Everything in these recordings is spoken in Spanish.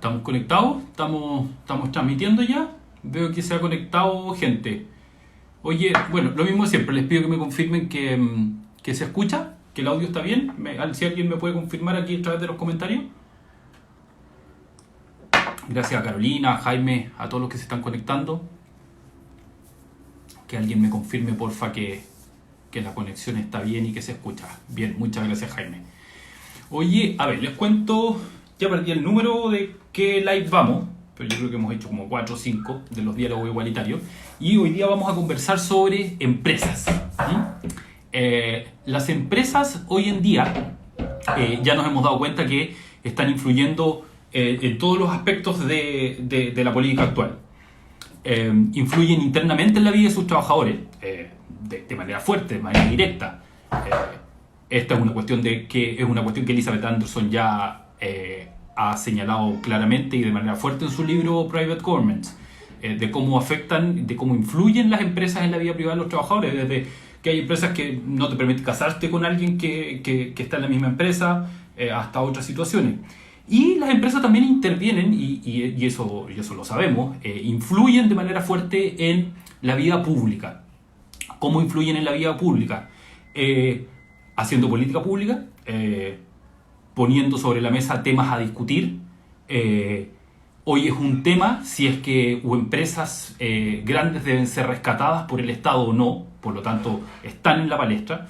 ¿Estamos conectados? ¿Estamos transmitiendo ya? Veo que se ha conectado gente. Oye, bueno, lo mismo de siempre, les pido que me confirmen que se escucha, que el audio está bien. Si alguien me puede confirmar aquí a través de los comentarios. Gracias a Carolina, a Jaime, a todos los que se están conectando. Que alguien me confirme, porfa, que la conexión está bien y que se escucha. Bien, muchas gracias, Jaime. Oye, a ver, les cuento, ya perdí el número de qué live vamos, pero yo creo que hemos hecho como 4 o 5 de los diálogos igualitarios. Y hoy día vamos a conversar sobre empresas. Las empresas hoy en día, ya nos hemos dado cuenta que están influyendo en todos los aspectos de la política actual. Influyen internamente en la vida de sus trabajadores, de manera fuerte, de manera directa. Esta es una cuestión que Elizabeth Anderson ya ha señalado claramente y de manera fuerte en su libro Private Governments, de cómo afectan, de cómo influyen las empresas en la vida privada de los trabajadores, desde que hay empresas que no te permiten casarte con alguien que está en la misma empresa, hasta otras situaciones. Y las empresas también intervienen, y eso lo sabemos, influyen de manera fuerte en la vida pública. ¿Cómo influyen en la vida pública? Haciendo política pública, poniendo sobre la mesa temas a discutir. Hoy es un tema si es que empresas grandes deben ser rescatadas por el Estado o no, por lo tanto están en la palestra.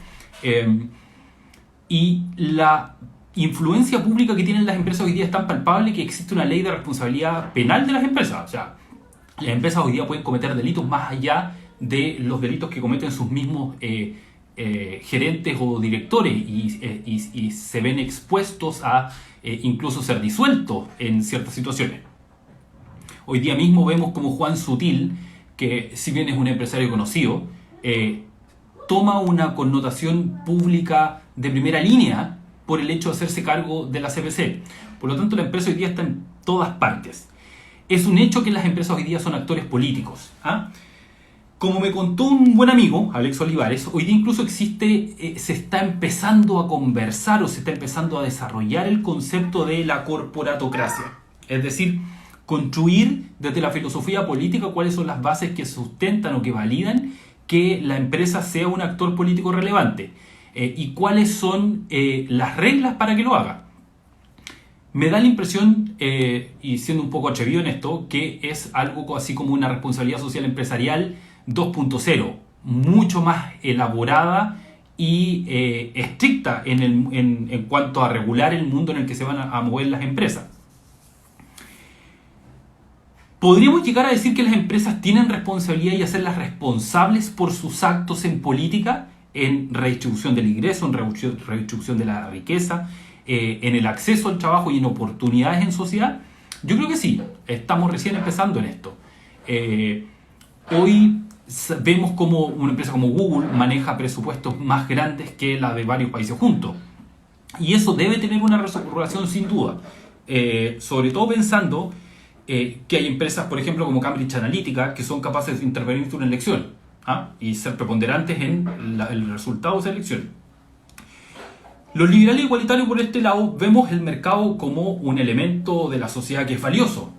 Y la influencia pública que tienen las empresas hoy día es tan palpable que existe una ley de responsabilidad penal de las empresas. O sea, las empresas hoy día pueden cometer delitos más allá de los delitos que cometen sus mismos gerentes o directores y se ven expuestos a incluso ser disueltos en ciertas situaciones. Hoy día mismo vemos como Juan Sutil, que si bien es un empresario conocido, toma una connotación pública de primera línea por el hecho de hacerse cargo de la CPC. Por lo tanto, la empresa hoy día está en todas partes. Es un hecho que las empresas hoy día son actores políticos. Como me contó un buen amigo, Alex Olivares, hoy día incluso se está empezando a conversar o se está empezando a desarrollar el concepto de la corporatocracia. Es decir, construir desde la filosofía política cuáles son las bases que sustentan o que validan que la empresa sea un actor político relevante y cuáles son las reglas para que lo haga. Me da la impresión, y siendo un poco atrevido en esto, que es algo así como una responsabilidad social empresarial 2.0, mucho más elaborada y estricta en cuanto a regular el mundo en el que se van a mover las empresas. ¿Podríamos llegar a decir que las empresas tienen responsabilidad y hacerlas responsables por sus actos en política, en redistribución del ingreso, en redistribución de la riqueza, en el acceso al trabajo y en oportunidades en sociedad? Yo creo que sí, estamos recién empezando en esto. Hoy vemos como una empresa como Google maneja presupuestos más grandes que la de varios países juntos. Y eso debe tener una relación sin duda, sobre todo pensando que hay empresas, por ejemplo, como Cambridge Analytica, que son capaces de intervenir en una elección y ser preponderantes en el resultado de esa elección. Los liberales igualitarios, por este lado, vemos el mercado como un elemento de la sociedad que es valioso.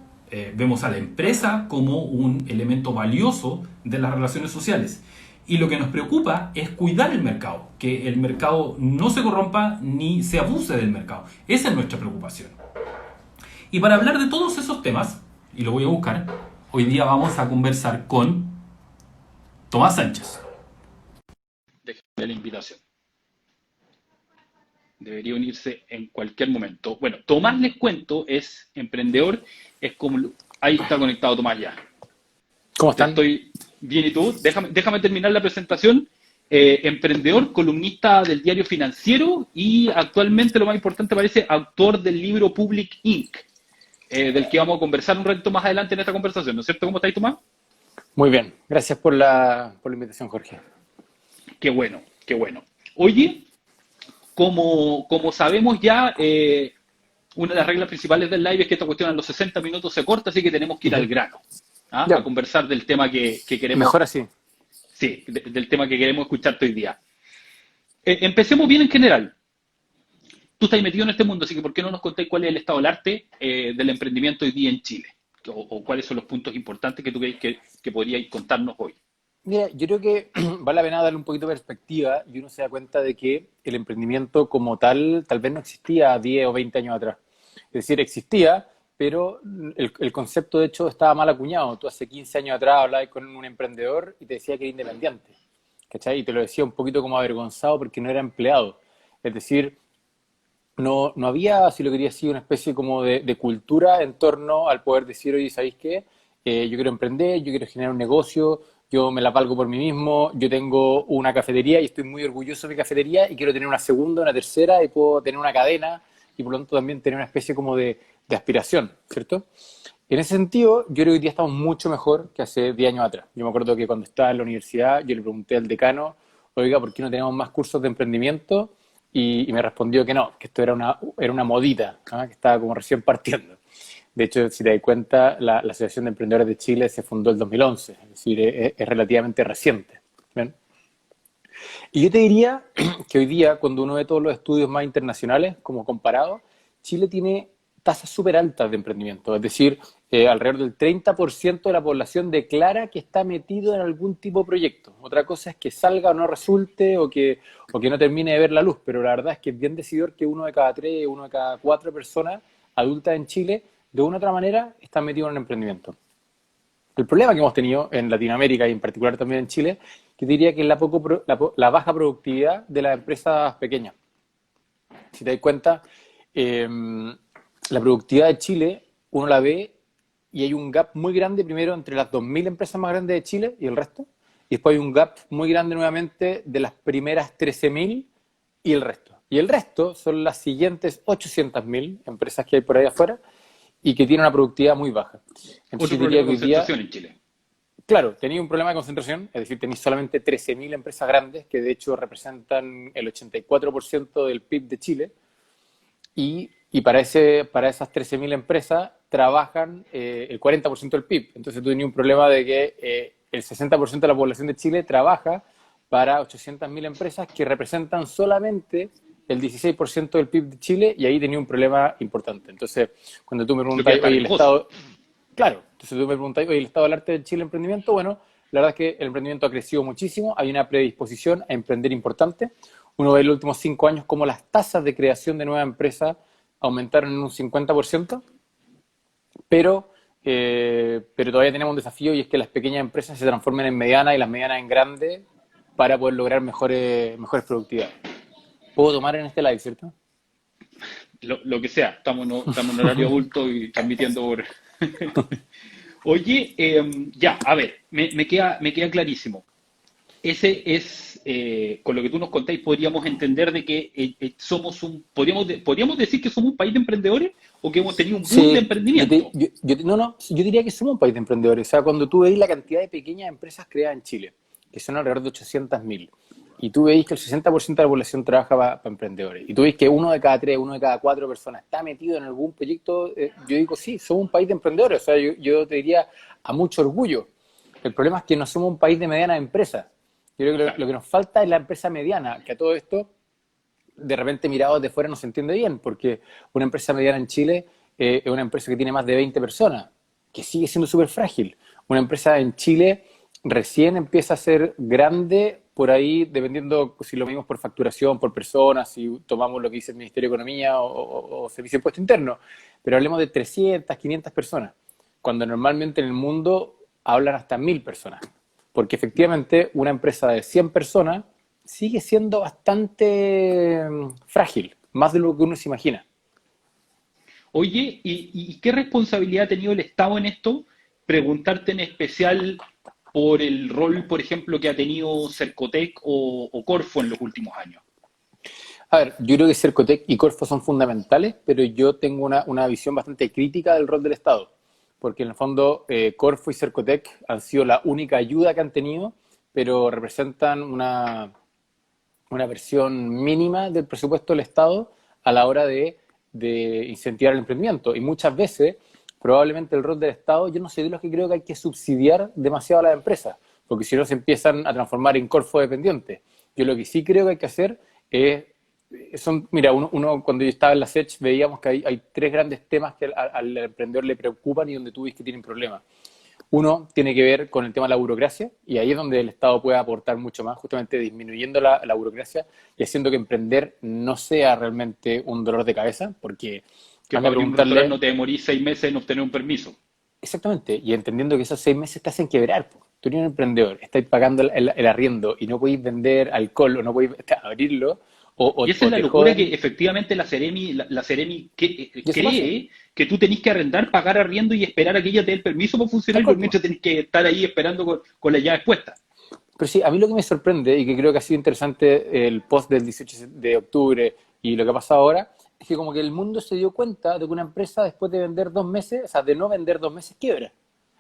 Vemos a la empresa como un elemento valioso de las relaciones sociales. Y lo que nos preocupa es cuidar el mercado, que el mercado no se corrompa ni se abuse del mercado. Esa es nuestra preocupación. Y para hablar de todos esos temas, y lo voy a buscar, hoy día vamos a conversar con Tomás Sánchez. Déjenme la invitación. Debería unirse en cualquier momento. Bueno, Tomás, les cuento, es emprendedor, es como... Ahí está conectado Tomás ya. ¿Cómo están? Estoy bien, ¿y tú? Déjame terminar la presentación. Emprendedor, columnista del diario Financiero y actualmente, lo más importante parece, autor del libro Public Inc., del que vamos a conversar un ratito más adelante en esta conversación, ¿no es cierto? ¿Cómo estáis, Tomás? Muy bien, gracias por la invitación, Jorge. Qué bueno, qué bueno. Oye, como sabemos ya, una de las reglas principales del live es que esta cuestión a los 60 minutos se corta, así que tenemos que ir al grano, a conversar del tema que queremos. Mejor así. Sí, del tema que queremos escuchar hoy día. Empecemos bien en general. tú estás metido en este mundo, así que ¿por qué no nos contáis cuál es el estado del arte del emprendimiento hoy día en Chile? O cuáles son los puntos importantes que tú crees que podríais contarnos hoy. Mira, yo creo que vale la pena darle un poquito de perspectiva y uno se da cuenta de que el emprendimiento como tal vez no existía 10 o 20 años atrás. Es decir, existía, pero el concepto de hecho estaba mal acuñado. Tú hace 15 años atrás hablabas con un emprendedor y te decía que era independiente, ¿cachai? Y te lo decía un poquito como avergonzado porque no era empleado. Es decir, no había, si lo quería decir, una especie como de cultura en torno al poder decir, oye, ¿sabéis qué? Yo quiero emprender, yo quiero generar un negocio, yo me la valgo por mí mismo, yo tengo una cafetería y estoy muy orgulloso de mi cafetería y quiero tener una segunda, una tercera y puedo tener una cadena y por lo tanto también tener una especie como de aspiración, ¿cierto? En ese sentido, yo creo que hoy día estamos mucho mejor que hace 10 años atrás. Yo me acuerdo que cuando estaba en la universidad, yo le pregunté al decano, oiga, ¿por qué no tenemos más cursos de emprendimiento? Y me respondió que no, que esto era una modita, ¿no? Que estaba como recién partiendo. De hecho, si te das cuenta, la Asociación de Emprendedores de Chile se fundó en el 2011, es decir, es relativamente reciente. ¿Ven? Y yo te diría que hoy día, cuando uno ve todos los estudios más internacionales, como comparado, Chile tiene tasas súper altas de emprendimiento. Es decir, alrededor del 30% de la población declara que está metido en algún tipo de proyecto. Otra cosa es que salga o no resulte o que no termine de ver la luz, pero la verdad es que es bien decidor que uno de cada tres, uno de cada cuatro personas adultas en Chile, de una u otra manera, está metido en un emprendimiento. El problema que hemos tenido en Latinoamérica y en particular también en Chile, que diría que es la baja productividad de las empresas pequeñas. Si te das cuenta, la productividad de Chile, uno la ve y hay un gap muy grande primero entre las 2.000 empresas más grandes de Chile y el resto, y después hay un gap muy grande nuevamente de las primeras 13.000 y el resto. Y el resto son las siguientes 800.000 empresas que hay por ahí afuera y que tienen una productividad muy baja. Otro Entonces yo problema diría de que hoy día, concentración en Chile. claro, tenía un problema de concentración, es decir, tenéis solamente 13.000 empresas grandes que de hecho representan el 84% del PIB de Chile y para esas 13.000 empresas trabajan el 40% del PIB. Entonces tú tenías un problema de que el 60% de la población de Chile trabaja para 800.000 empresas que representan solamente el 16% del PIB de Chile y ahí tenía un problema importante. Entonces, cuando tú me Lo que es preguntas, hasta oye, el riesgoso. Estado, claro, entonces tú me preguntas, oye, el estado del arte de Chile emprendimiento, bueno, la verdad es que el emprendimiento ha crecido muchísimo, hay una predisposición a emprender importante. Uno ve en los últimos 5 años cómo las tasas de creación de nuevas empresas aumentaron en un 50%, pero todavía tenemos un desafío y es que las pequeñas empresas se transformen en medianas y las medianas en grandes para poder lograr mejores productividades. ¿Puedo tomar en este live, cierto? Lo que sea, estamos en horario adulto y transmitiendo por... Oye, ya, a ver, me queda clarísimo. Ese es, con lo que tú nos contáis, podríamos entender de que podríamos decir que somos un país de emprendedores o que hemos tenido un boom de Sí, emprendimiento. no, yo diría que somos un país de emprendedores. O sea, cuando tú veis la cantidad de pequeñas empresas creadas en Chile, que son alrededor de 800.000, y tú veis que el 60% de la población trabaja para emprendedores, y tú veis que uno de cada tres, uno de cada cuatro personas está metido en algún proyecto, yo digo, sí, somos un país de emprendedores. O sea, yo te diría a mucho orgullo. El problema es que no somos un país de medianas empresas. Yo creo que lo Claro. que nos falta es la empresa mediana, que a todo esto de repente mirado desde fuera no se entiende bien, porque una empresa mediana en Chile es una empresa que tiene más de 20 personas, que sigue siendo súper frágil. Una empresa en Chile recién empieza a ser grande por ahí, dependiendo si lo medimos por facturación, por personas, si tomamos lo que dice el Ministerio de Economía o Servicio de Impuesto Interno. Pero hablemos de 300, 500 personas, cuando normalmente en el mundo hablan hasta 1.000 personas. Porque efectivamente una empresa de 100 personas sigue siendo bastante frágil, más de lo que uno se imagina. Oye, ¿y qué responsabilidad ha tenido el Estado en esto? Preguntarte en especial por el rol, por ejemplo, que ha tenido Cercotec o Corfo en los últimos años. A ver, yo creo que Cercotec y Corfo son fundamentales, pero yo tengo una visión bastante crítica del rol del Estado, porque en el fondo Corfo y Cercotec han sido la única ayuda que han tenido, pero representan una versión mínima del presupuesto del Estado a la hora de incentivar el emprendimiento. Y muchas veces, probablemente el rol del Estado, yo no soy de los que creo que hay que subsidiar demasiado a las empresas, porque si no se empiezan a transformar en corfo dependientes. Yo lo que sí creo que hay que hacer es mira, uno cuando yo estaba en la SECH veíamos que hay tres grandes temas que al emprendedor le preocupan y donde tú ves que tienen problemas. Uno tiene que ver con el tema de la burocracia, y ahí es donde el Estado puede aportar mucho más, justamente disminuyendo la burocracia y haciendo que emprender no sea realmente un dolor de cabeza, porque Que anda a para abrir un restaurante preguntarle no te demorís 6 meses en obtener un permiso. exactamente, y entendiendo que esos 6 meses te hacen quebrar. Po. Tú eres un emprendedor, estás pagando el arriendo y no podéis vender alcohol o no podéis abrirlo, Y esa o es la te locura joden, que efectivamente la Seremi y eso pasa, cree que tú tenés que arrendar, pagar arriendo y esperar a que ella te dé el permiso para funcionar tal y cual. por Po. mientras tenés que estar ahí esperando con las llaves puestas. Pero sí, a mí lo que me sorprende y que creo que ha sido interesante el post del 18 de octubre y lo que ha pasado ahora, es que como que el mundo se dio cuenta de que una empresa después de vender 2 meses, o sea, de no vender 2 meses, quiebra.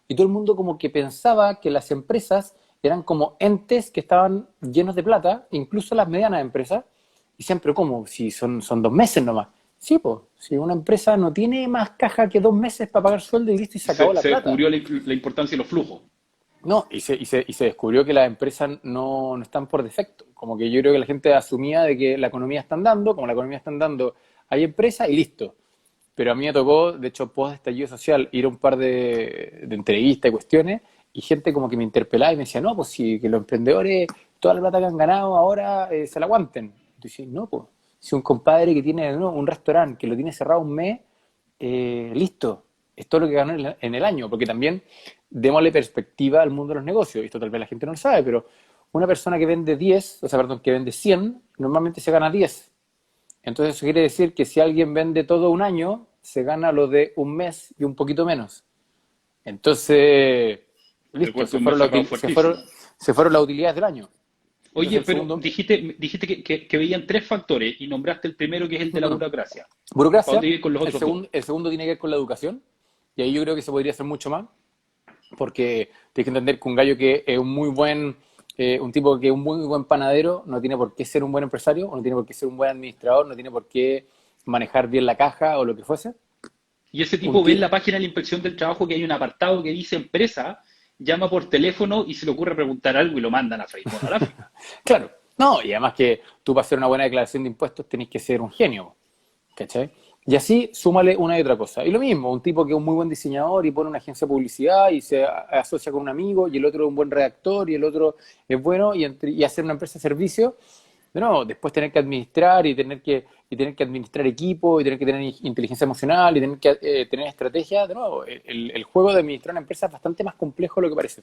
Y todo el mundo como que pensaba que las empresas eran como entes que estaban llenos de plata, incluso las medianas empresas, y decían, pero ¿cómo? Si son 2 meses nomás. Sí, pues, si una empresa no tiene más caja que 2 meses para pagar sueldo y listo y se acabó la Se plata. descubrió la importancia de los flujos. No, y se descubrió que las empresas no están por defecto. Como que yo creo que la gente asumía de que la economía está andando, como la economía está andando, hay empresas y listo. Pero a mí me tocó, de hecho, post estallido social, ir a un par de entrevistas y cuestiones, y gente como que me interpelaba y me decía, no, pues si que los emprendedores, toda la plata que han ganado ahora se la aguanten. Y tú dices, no, pues, si un compadre que tiene ¿no? un restaurante que lo tiene cerrado un mes, listo, es todo lo que ganó en el año, porque también démosle perspectiva al mundo de los negocios. Esto tal vez la gente no lo sabe, pero una persona que vende 10, o sea, perdón, que vende 100, normalmente se gana 10. Entonces eso quiere decir que si alguien vende todo un año, se gana lo de un mes y un poquito menos. Entonces, El listo, cuento un mes cerrado fuertísimo. se fueron las utilidades del año. Entonces Oye, el pero segundo, dijiste que veían tres factores y nombraste el primero que es el de la no, no, burocracia. ¿Para burocracia, dónde ir con los otros dos? el segundo tiene que ver con la educación, y ahí yo creo que se podría hacer mucho más, porque tienes que entender que un gallo que es un muy buen, un tipo que es un muy buen panadero, no tiene por qué ser un buen empresario, o no tiene por qué ser un buen administrador, no tiene por qué manejar bien la caja o lo que fuese. Y ese Un tipo ve en ti- la página de la inspección del trabajo que hay un apartado que dice empresa, llama por teléfono y se le ocurre preguntar algo y lo mandan a freír mono a la fija. claro, no, y además que tú para hacer una buena declaración de impuestos tenés que ser un genio, ¿cachai? Y así súmale una y otra cosa. Y lo mismo, un tipo que es un muy buen diseñador y pone una agencia de publicidad y se asocia con un amigo, y el otro es un buen redactor y el otro es bueno, y hacer una empresa de servicio. De nuevo, después tener que administrar y tener que administrar equipo y tener que tener inteligencia emocional y tener que tener estrategia. De nuevo, el juego de administrar una empresa es bastante más complejo de lo que parece.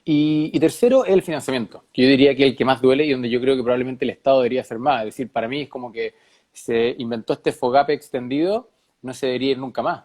Y tercero, el financiamiento, que yo diría que es el que más duele y donde yo creo que probablemente el Estado debería hacer más. Es decir, para mí es como que se inventó este FOGAPE extendido, no se debería ir nunca más.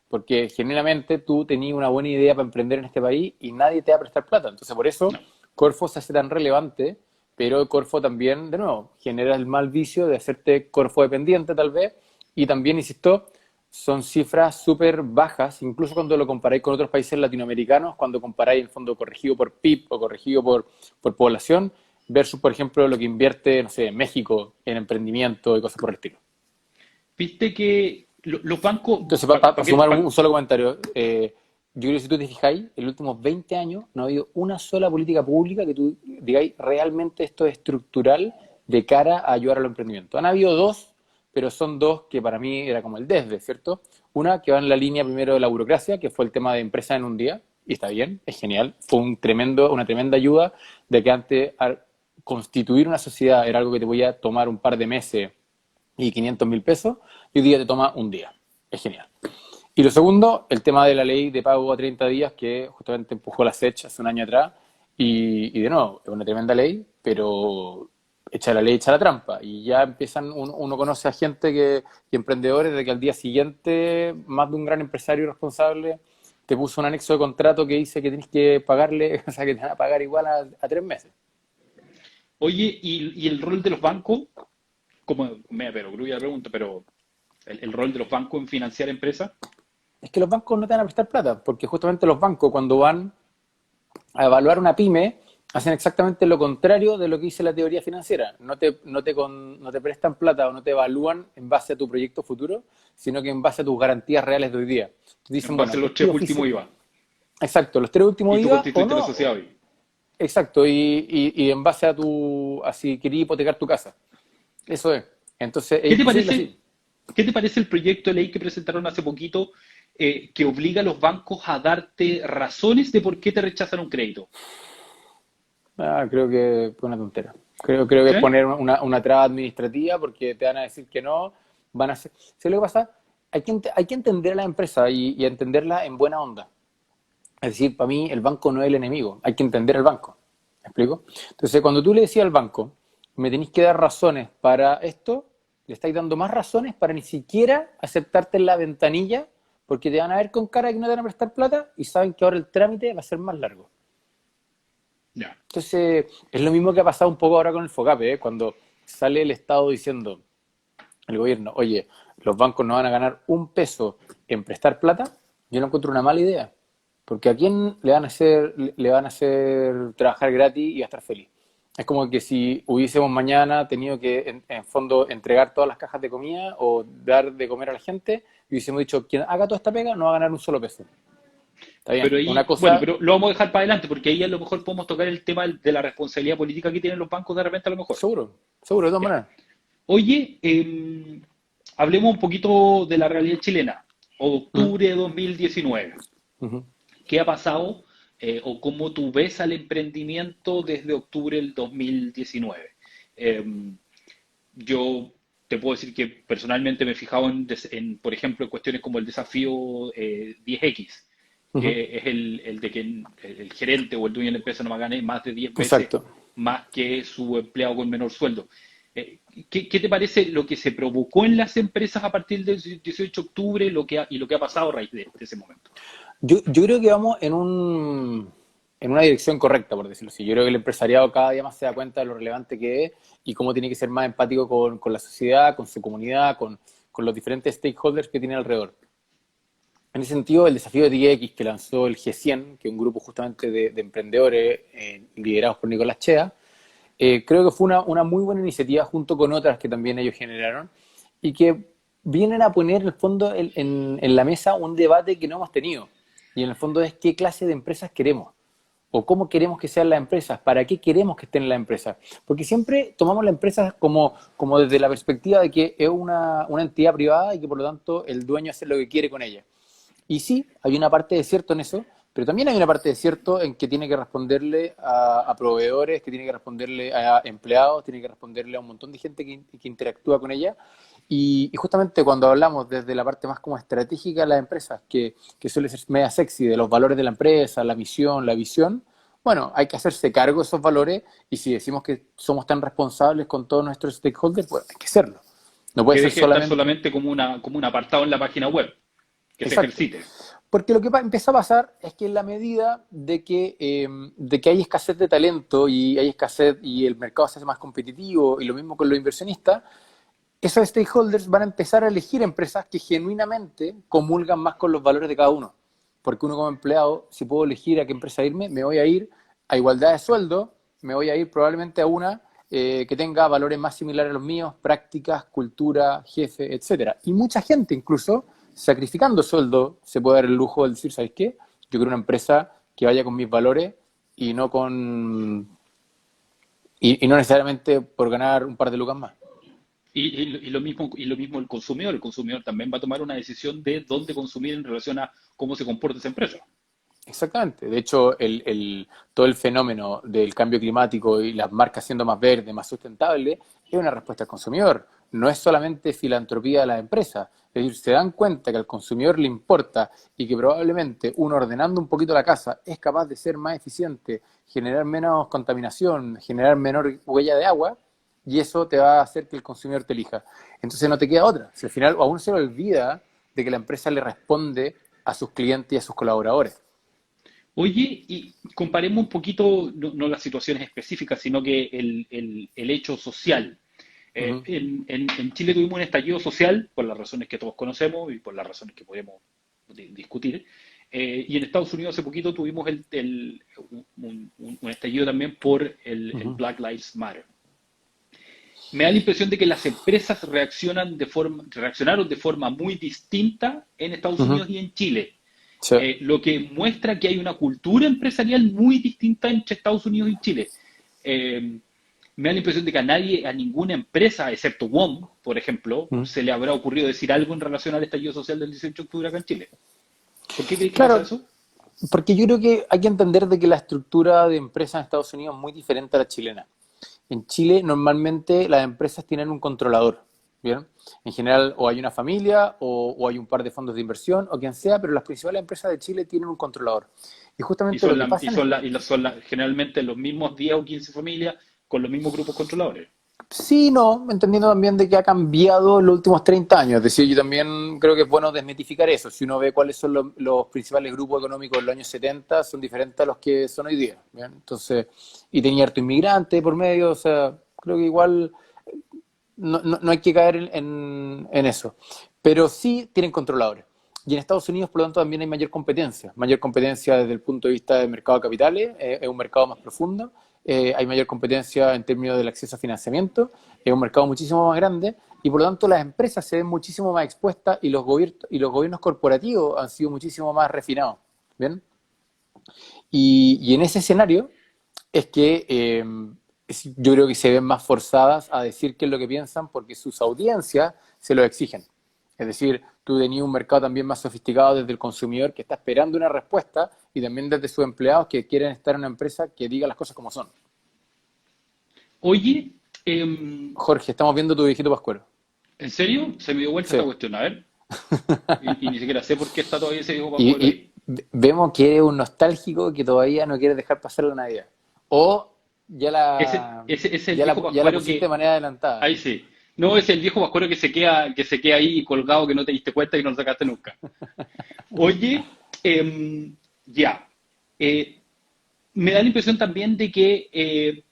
Porque generalmente tú tenías una buena idea para emprender en este país y nadie te va a prestar plata. Entonces, por eso No. Corfo se hace tan relevante, pero Corfo también, de nuevo, genera el mal vicio de hacerte Corfo dependiente tal vez. Y también, insisto, son cifras súper bajas, incluso cuando lo comparáis con otros países latinoamericanos, cuando comparáis el fondo corregido por PIB o corregido por población, versus, por ejemplo, lo que invierte, no sé, México en emprendimiento y cosas por el estilo. Viste que los bancos, Entonces, pa- para pa que- sumar un, pa- un solo comentario, yo creo que si tú te fijáis, en los últimos 20 años no ha habido una sola política pública que tú digáis realmente esto es estructural de cara a ayudar al emprendimiento. Han habido dos, pero son dos que para mí era como el desde, ¿cierto? Una que va en la línea primero de la burocracia, que fue el tema de empresa en un día, y está bien, es genial, fue una tremenda ayuda de que antes constituir una sociedad era algo que te podía tomar un par de meses y 500.000 pesos, y hoy día te toma un día. Es genial. Y lo segundo, el tema de la ley de pago a 30 días que justamente empujó la SECH hace un año atrás. Y de nuevo, es una tremenda ley, pero echa la ley, echa la trampa. Y ya empiezan, uno conoce a gente y emprendedores de que al día siguiente, más de un gran empresario responsable te puso un anexo de contrato que dice que tienes que pagarle, o sea, que te van a pagar igual a 3 meses. Oye, y el rol de los bancos, como me perogrulla la pregunta, pero el rol de los bancos en financiar empresas, Es que los bancos no te van a prestar plata, porque justamente los bancos cuando van a evaluar una pyme, hacen exactamente lo contrario de lo que dice la teoría financiera. No te prestan plata o no te evalúan en base a tu proyecto futuro, sino que en base a tus garantías reales de hoy día. Te en dicen, bueno, base a los tres activo últimos físico. IVA, Exacto, los tres últimos y tú IVA o constituiste la no. sociedad hoy. Exacto, y en base a si querías hipotecar tu casa. Eso es. Entonces, es ¿Qué te imposible parece, así. qué te parece el proyecto de ley que presentaron hace poquito que obliga a los bancos a darte razones de por qué te rechazan un crédito? Creo que fue una tontera. Creo que ¿Sí? es poner una traba administrativa porque te van a decir que no, van a hacer... ¿Sabes lo que pasa? Hay que entender a la empresa y entenderla en buena onda. Es decir, para mí el banco no es el enemigo, hay que entender al banco. ¿Me explico? Entonces, cuando tú le decías al banco, me tenéis que dar razones para esto, le estáis dando más razones para ni siquiera aceptarte en la ventanilla, porque te van a ver con cara de que no te van a prestar plata y saben que ahora el trámite va a ser más largo. Ya. Entonces, es lo mismo que ha pasado un poco ahora con el FOGAPE, ¿eh? Cuando sale el Estado diciendo, el gobierno, oye, los bancos no van a ganar un peso en prestar plata, yo no encuentro una mala idea. Porque a quién le van a hacer trabajar gratis y va a estar feliz. Es como que si hubiésemos mañana tenido que, en fondo, entregar todas las cajas de comida o dar de comer a la gente, y hubiésemos dicho, quien haga toda esta pega no va a ganar un solo peso. Está bien, Pero una ahí, bueno, cosa, pero lo vamos a dejar para adelante porque ahí a lo mejor podemos tocar el tema de la responsabilidad política que tienen los bancos de repente a lo mejor. seguro, seguro, de todas Ya. maneras. Oye, hablemos un poquito de la realidad chilena. Mm, Octubre de 2019. ujú. ¿Qué ha pasado o cómo tú ves al emprendimiento desde octubre del 2019? Eh, yo te puedo decir que personalmente me he fijado por ejemplo, en cuestiones como el desafío 10X, Ujú. que es el de que el gerente o el dueño de la empresa no va a ganar más de 10 veces Exacto. más que su empleado con menor sueldo. ¿Qué te parece lo que se provocó en las empresas a partir del 18 de octubre y lo que ha pasado a raíz de ese momento? Yo creo que vamos en una dirección correcta, por decirlo así. Yo creo que el empresariado cada día más se da cuenta de lo relevante que es y cómo tiene que ser más empático con la sociedad, con su comunidad, con los diferentes stakeholders que tiene alrededor. En ese sentido, el desafío de 10X que lanzó el G100, que es un grupo justamente de emprendedores liderados por Nicolás Chea, creo que fue una muy buena iniciativa junto con otras que también ellos generaron y que vienen a poner en el fondo en la mesa un debate que no hemos tenido. Y en el fondo es qué clase de empresas queremos o cómo queremos que sean las empresas, para qué queremos que estén en las empresas. Porque siempre tomamos la empresa como desde la perspectiva de que es una entidad privada y que por lo tanto el dueño hace lo que quiere con ella. Y sí, hay una parte de cierto en eso, pero también hay una parte de cierto en que tiene que responderle a proveedores, que tiene que responderle a empleados, tiene que responderle a un montón de gente que interactúa con ella. Y justamente cuando hablamos desde la parte más como estratégica de las empresas, que suele ser media sexy, de los valores de la empresa, la misión, la visión, bueno, hay que hacerse cargo de esos valores y si decimos que somos tan responsables con todos nuestros stakeholders, pues hay que serlo. No puede Que ser deje de estar solamente... solamente como un apartado en la página web, que se Exacto. ejercite. Porque lo que empieza a pasar es que en la medida de que hay escasez de talento y hay escasez y el mercado se hace más competitivo y lo mismo con los inversionistas, esos stakeholders van a empezar a elegir empresas que genuinamente comulgan más con los valores de cada uno. Porque uno como empleado, si puedo elegir a qué empresa irme, me voy a ir a igualdad de sueldo, me voy a ir probablemente a una que tenga valores más similares a los míos, prácticas, cultura, jefe, etcétera. Y mucha gente incluso, sacrificando sueldo, se puede dar el lujo de decir, ¿sabes qué? Yo quiero una empresa que vaya con mis valores y no con y no necesariamente por ganar un par de lucas más. Y lo mismo el consumidor también va a tomar una decisión de dónde consumir en relación a cómo se comporta esa empresa. Exactamente. De hecho, todo el fenómeno del cambio climático y las marcas siendo más verdes, más sustentables, es una respuesta al consumidor. No es solamente filantropía de las empresas. Es decir, se dan cuenta que al consumidor le importa y que probablemente uno ordenando un poquito la casa es capaz de ser más eficiente, generar menos contaminación, generar menor huella de agua, y eso te va a hacer que el consumidor te elija. Entonces no te queda otra. Si al final a uno se le olvida de que la empresa le responde a sus clientes y a sus colaboradores. Oye, y comparemos un poquito, no las situaciones específicas, sino que el hecho social. Ujú. En Chile tuvimos un estallido social, por las razones que todos conocemos y por las razones que podemos discutir. Y en Estados Unidos hace poquito tuvimos un estallido también por el Ujú, Black Lives Matter. Me da la impresión de que las empresas reaccionaron de forma muy distinta en Estados ujú. Unidos y en Chile, Sí, lo que muestra que hay una cultura empresarial muy distinta entre Estados Unidos y Chile. Eh, me da la impresión de que a nadie, a ninguna empresa, excepto WOM, por ejemplo, ¿Mm? se le habrá ocurrido decir algo en relación al estallido social del 18 de octubre acá en Chile. ¿Por qué crees que pasa Claro, eso? porque yo creo que hay que entender de que la estructura de empresas en Estados Unidos es muy diferente a la chilena. En Chile normalmente las empresas tienen un controlador, ¿bien? En general o hay una familia o hay un par de fondos de inversión o quien sea, pero las principales empresas de Chile tienen un controlador. Y Y justamente lo son, que la, pasa generalmente los mismos 10 o 15 familias con los mismos grupos controladores. sí, no, entendiendo también de que ha cambiado en los últimos 30 años. Es decir, yo también creo que es bueno desmitificar eso. Si uno ve cuáles son los principales grupos económicos de los años 70, son diferentes a los que son hoy día. ¿Bien? Entonces, y tenía harto inmigrante por medio, o sea, creo que igual no hay que caer en eso. Pero sí tienen controladores. Y en Estados Unidos, por lo tanto, también hay mayor competencia desde el punto de vista del mercado de capitales, es un mercado más profundo, hay mayor competencia en términos del acceso a financiamiento, es un mercado muchísimo más grande y por lo tanto las empresas se ven muchísimo más expuestas y los gobiernos corporativos han sido muchísimo más refinados. ¿Bien? Y en ese escenario es que yo creo que se ven más forzadas a decir qué es lo que piensan porque sus audiencias se lo exigen. Es decir, tú tenías un mercado también más sofisticado desde el consumidor que está esperando una respuesta y también desde sus empleados que quieren estar en una empresa que diga las cosas como son. Oye, Jorge, estamos viendo tu viejito Pascuero. ¿en serio? Se me dio vuelta Sí. esta cuestión, a ver. Y ni siquiera sé por qué está todavía ese viejo Pascuero Y ahí. vemos que eres un nostálgico que todavía no quieres dejar pasar la Navidad. O Ese es el viejo ya la Pascuero pusiste de que, manera adelantada. ahí sí. No, es el viejo Pascuero que se queda ahí colgado, que no te diste cuenta y no lo sacaste nunca. Oye, ya. Eh, Me da la impresión también de que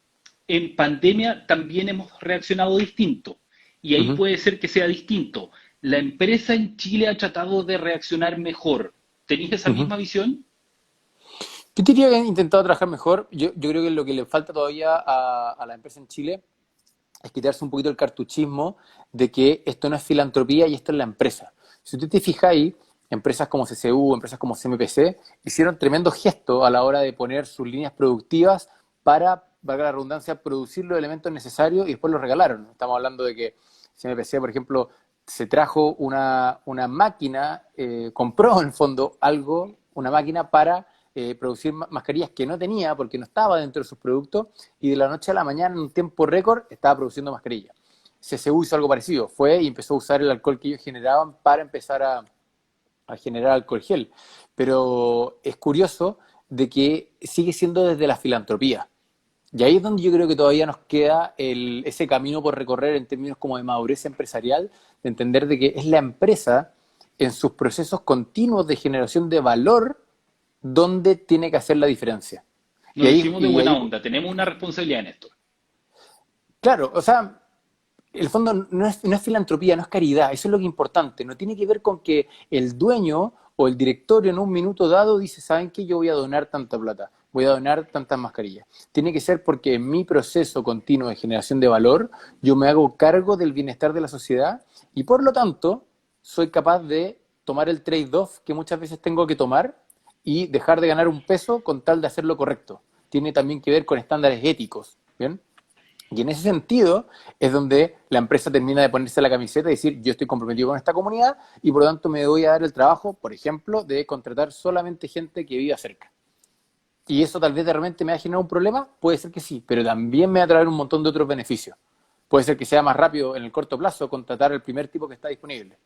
en pandemia también hemos reaccionado distinto. Y ahí Ujú. puede ser que sea distinto. La empresa en Chile ha tratado de reaccionar mejor. ¿Tenéis esa Ujú. misma visión? Yo diría que han intentado trabajar mejor. Yo creo que lo que le falta todavía a la empresa en Chile es quitarse un poquito el cartuchismo de que esto no es filantropía y esto es la empresa. Si usted te fijáis, empresas como CCU, empresas como CMPC, hicieron tremendo gesto a la hora de poner sus líneas productivas para, valga la redundancia, producir los elementos necesarios y después los regalaron. Estamos hablando de que CMPC, por ejemplo, se trajo una máquina, compró en el fondo algo, una máquina para producir mascarillas que no tenía porque no estaba dentro de sus productos y de la noche a la mañana en un tiempo récord estaba produciendo mascarillas. CCU hizo algo parecido, fue y empezó a usar el alcohol que ellos generaban para empezar a generar alcohol gel. Pero es curioso de que sigue siendo desde la filantropía. Y ahí es donde yo creo que todavía nos queda ese camino por recorrer en términos como de madurez empresarial, de entender de que es la empresa en sus procesos continuos de generación de valor donde tiene que hacer la diferencia. Nos lo hicimos de Y buena ahí, onda. Tenemos una responsabilidad en esto. claro, o sea, el fondo no es filantropía, no es caridad, eso es lo que es importante. No tiene que ver con que el dueño o el directorio en un minuto dado dice, ¿saben qué? Yo voy a donar tanta plata, voy a donar tantas mascarillas. Tiene que ser porque en mi proceso continuo de generación de valor, yo me hago cargo del bienestar de la sociedad y por lo tanto soy capaz de tomar el trade-off que muchas veces tengo que tomar y dejar de ganar un peso con tal de hacerlo correcto. Tiene también que ver con estándares éticos, ¿bien? Y en ese sentido es donde la empresa termina de ponerse la camiseta y decir, yo estoy comprometido con esta comunidad y por lo tanto me voy a dar el trabajo, por ejemplo, de contratar solamente gente que viva cerca. Y eso tal vez de repente me va a generar un problema, puede ser que sí, pero también me va a traer un montón de otros beneficios. Puede ser que sea más rápido en el corto plazo contratar el primer tipo que está disponible,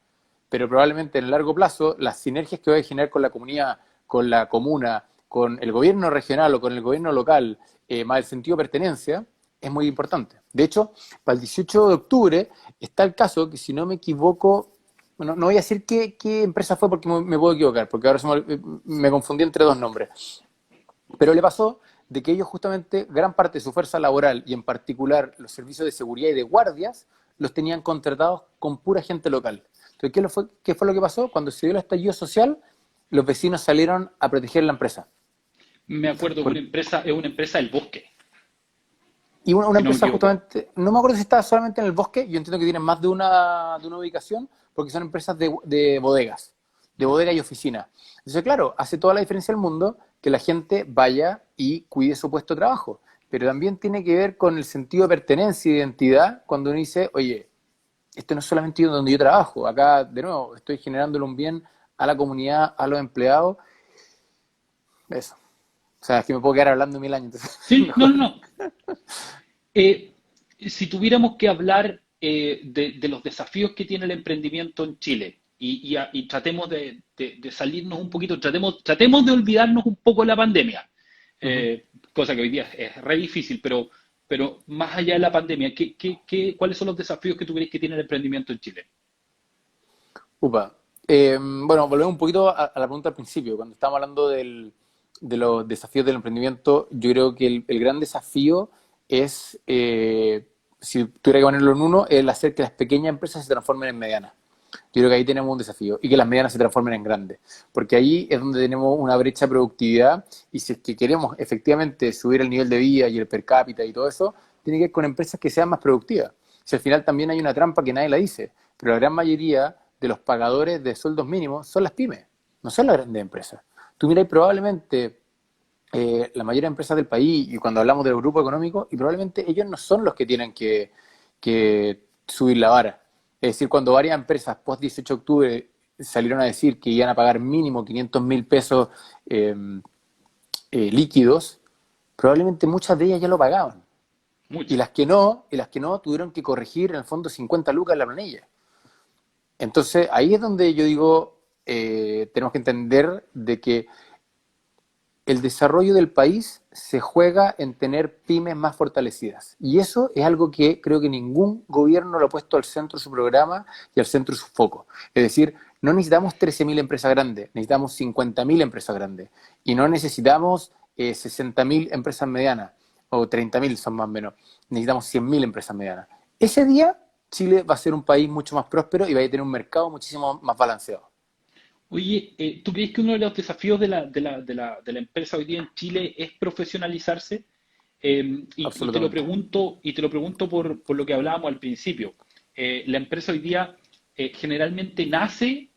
pero probablemente en el largo plazo las sinergias que voy a generar con la comunidad, con la comuna, con el gobierno regional o con el gobierno local, más el sentido de pertenencia, es muy importante. De hecho, para el 18 de octubre está el caso que, si no me equivoco, bueno, no voy a decir qué empresa fue porque me puedo equivocar, porque ahora me confundí entre dos nombres. Pero le pasó de que ellos justamente, gran parte de su fuerza laboral y en particular los servicios de seguridad y de guardias, los tenían contratados con pura gente local. Entonces, qué fue lo que pasó? Cuando se dio el estallido social, los vecinos salieron a proteger la empresa. Me acuerdo que Por- es una empresa del bosque, y una si no me empresa equivoco. justamente, no me acuerdo si estaba solamente en el bosque, yo entiendo que tienen más de una ubicación, porque son empresas de bodegas, de bodega y oficina. Entonces, claro, hace toda la diferencia del mundo que la gente vaya y cuide su puesto de trabajo. pero también tiene que ver con el sentido de pertenencia y identidad cuando uno dice, oye, esto no es solamente donde yo trabajo, acá de nuevo estoy generándole un bien a la comunidad, a los empleados, eso. O sea, es que me puedo quedar hablando 1000 años, entonces Sí, no, mejor. no, no. Eh, si tuviéramos que hablar de los desafíos que tiene el emprendimiento en Chile y tratemos de salirnos un poquito, tratemos de olvidarnos un poco de la pandemia, Ujú. cosa que hoy día es re difícil, pero más allá de la pandemia, ¿cuáles son los desafíos que tú crees que tiene el emprendimiento en Chile? Upa. Bueno, volvemos un poquito a la pregunta al principio, cuando estábamos hablando de los desafíos del emprendimiento, yo creo que el gran desafío es, si tuviera que ponerlo en uno, el hacer que las pequeñas empresas se transformen en medianas. Yo creo que ahí tenemos un desafío y que las medianas se transformen en grandes, porque ahí es donde tenemos una brecha de productividad y si es que queremos efectivamente subir el nivel de vida y el per cápita y todo eso, tiene que ver con empresas que sean más productivas. Si al final también hay una trampa que nadie la dice, pero la gran mayoría de los pagadores de sueldos mínimos son las pymes, no son las grandes empresas. Tú miras probablemente la mayoría de empresas del país y cuando hablamos del grupo económico, y probablemente ellos no son los que tienen que subir la vara. Es decir, cuando varias empresas post 18 de octubre salieron a decir que iban a pagar mínimo 500.000 pesos eh, líquidos, probablemente muchas de ellas ya lo pagaban. Y Muchas. las que no tuvieron que corregir en el fondo 50 lucas en la planilla. Entonces ahí es donde yo digo, tenemos que entender de que el desarrollo del país se juega en tener pymes más fortalecidas. Y eso es algo que creo que ningún gobierno lo ha puesto al centro de su programa y al centro de su foco. Es decir, no necesitamos 13.000 empresas grandes, necesitamos 50.000 empresas grandes. Y no necesitamos 60.000 empresas medianas, o 30.000 son más o menos. Necesitamos 100.000 empresas medianas. Ese día Chile va a ser un país mucho más próspero y va a tener un mercado muchísimo más balanceado. Oye, ¿tú crees que uno de los desafíos de la empresa hoy día en Chile es profesionalizarse? Y te lo Absolutamente. pregunto, por lo que hablábamos al principio. La empresa hoy día generalmente nace,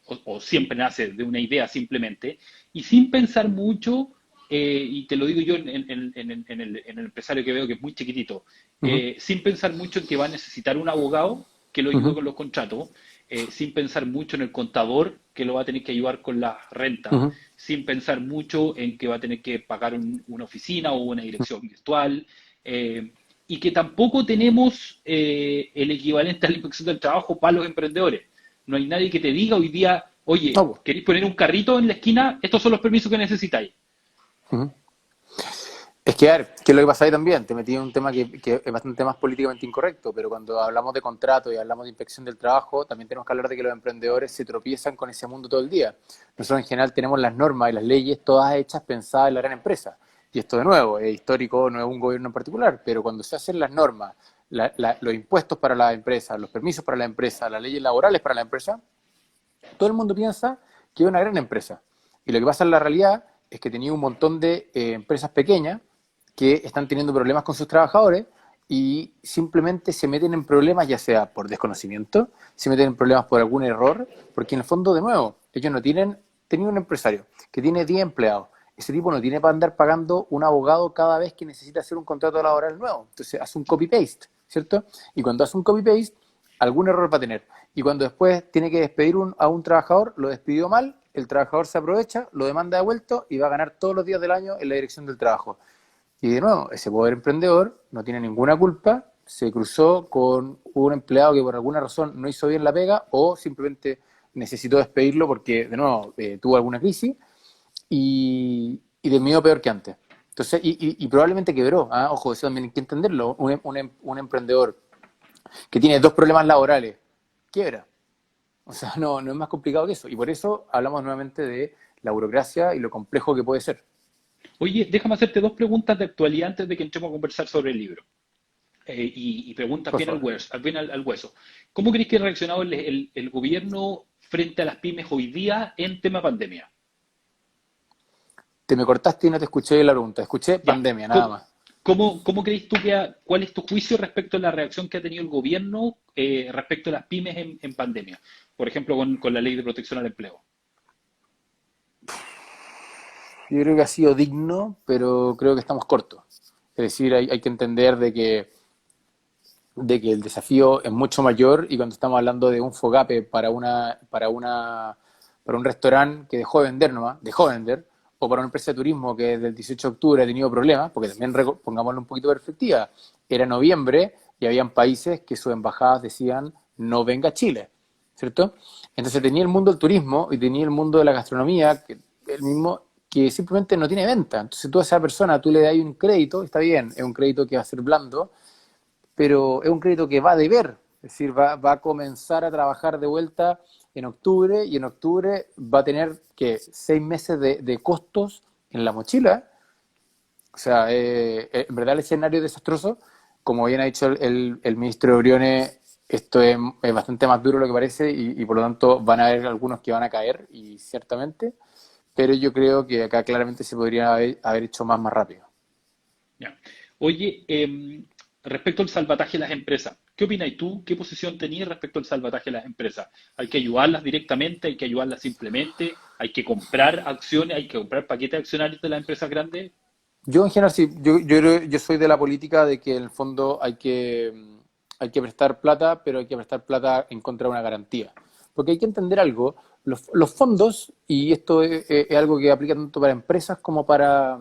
o siempre nace de una idea simplemente, y sin pensar mucho, y te lo digo yo en el empresario que veo que es muy chiquitito, Uh-huh, sin pensar mucho en que va a necesitar un abogado que lo ayude uh-huh, con los contratos, sin pensar mucho en el contador que lo va a tener que ayudar con la renta, uh-huh. sin pensar mucho en que va a tener que pagar una oficina o una dirección virtual, y que tampoco tenemos el equivalente a la inspección del trabajo para los emprendedores. No hay nadie que te diga hoy día, oye, No, ¿queréis poner un carrito en la esquina? Estos son los permisos que necesitáis. uh-huh. Es que, a ver, ¿qué es lo que pasa ahí también? Te metí en un tema que es bastante más políticamente incorrecto, pero cuando hablamos de contrato y hablamos de inspección del trabajo, también tenemos que hablar de que los emprendedores se tropiezan con ese mundo todo el día. Nosotros en general tenemos las normas y las leyes todas hechas pensadas en la gran empresa. Y esto de nuevo, es histórico, no es un gobierno en particular, pero cuando se hacen las normas, los impuestos para la empresa, los permisos para la empresa, las leyes laborales para la empresa, todo el mundo piensa que es una gran empresa. Y lo que pasa en la realidad es que tenía un montón de empresas pequeñas que están teniendo problemas con sus trabajadores y simplemente se meten en problemas, ya sea por desconocimiento, se meten en problemas por algún error, porque en el fondo, de nuevo, ellos no tienen, tenía un empresario que tiene 10 empleados, ese tipo no tiene para andar pagando un abogado cada vez que necesita hacer un contrato laboral nuevo, entonces hace un copy-paste, ¿cierto? Y cuando hace un copy-paste, algún error va a tener. Y cuando después tiene que despedir a un trabajador, lo despidió mal, el trabajador se aprovecha, lo demanda de vuelta y va a ganar todos los días del año en la dirección del trabajo. Y de nuevo, ese poder emprendedor no tiene ninguna culpa, se cruzó con un empleado que por alguna razón no hizo bien la pega o simplemente necesitó despedirlo porque, de nuevo, tuvo alguna crisis y terminó peor que antes. Entonces, y probablemente quebró. ¿Ah? Ojo, eso también hay que entenderlo. Un emprendedor que tiene dos problemas laborales, quiebra. O sea, no es más complicado que eso. Y por eso hablamos nuevamente de la burocracia y lo complejo que puede ser. Oye, déjame hacerte dos preguntas de actualidad antes de que entremos a conversar sobre el libro. Y preguntas Por bien favor. al hueso. ¿Cómo crees que ha reaccionado el gobierno frente a las pymes hoy día en tema pandemia? Te me cortaste y no te escuché la pregunta. Escuché Ya, pandemia, nada ¿cómo, más. cómo crees tú cuál es tu juicio respecto a la reacción que ha tenido el gobierno respecto a las pymes en pandemia? Por ejemplo, con la ley de protección al empleo. Yo creo que ha sido digno, pero creo que estamos cortos. Es decir, hay que entender de que el desafío es mucho mayor y cuando estamos hablando de un fogape para un restaurante que dejó de vender, o para una empresa de turismo que desde el 18 de octubre ha tenido problemas, porque también pongámoslo un poquito de perspectiva, era noviembre y habían países que sus embajadas decían no venga a Chile, ¿cierto? Entonces tenía el mundo del turismo y tenía el mundo de la gastronomía, que, el mismo que simplemente no tiene venta. Entonces tú a esa persona tú le das un crédito, está bien, es un crédito que va a ser blando, pero es un crédito que va a deber, es decir, va a comenzar a trabajar de vuelta en octubre y en octubre va a tener que 6 meses de costos en la mochila. O sea, en verdad el escenario es desastroso. Como bien ha dicho el ministro Briones, esto es bastante más duro de lo que parece y por lo tanto van a haber algunos que van a caer, y ciertamente, pero yo creo que acá claramente se podría haber hecho más rápido. Ya. Oye, respecto al salvataje de las empresas, ¿qué opinas tú? ¿Qué posición tenías respecto al salvataje de las empresas? ¿Hay que ayudarlas directamente? ¿Hay que ayudarlas simplemente? ¿Hay que comprar acciones? ¿Hay que comprar paquetes accionarios de las empresas grandes? Yo en general sí, yo soy de la política de que en el fondo hay que prestar plata, pero hay que prestar plata en contra de una garantía. Porque hay que entender algo, los fondos, y esto es algo que aplica tanto para empresas como para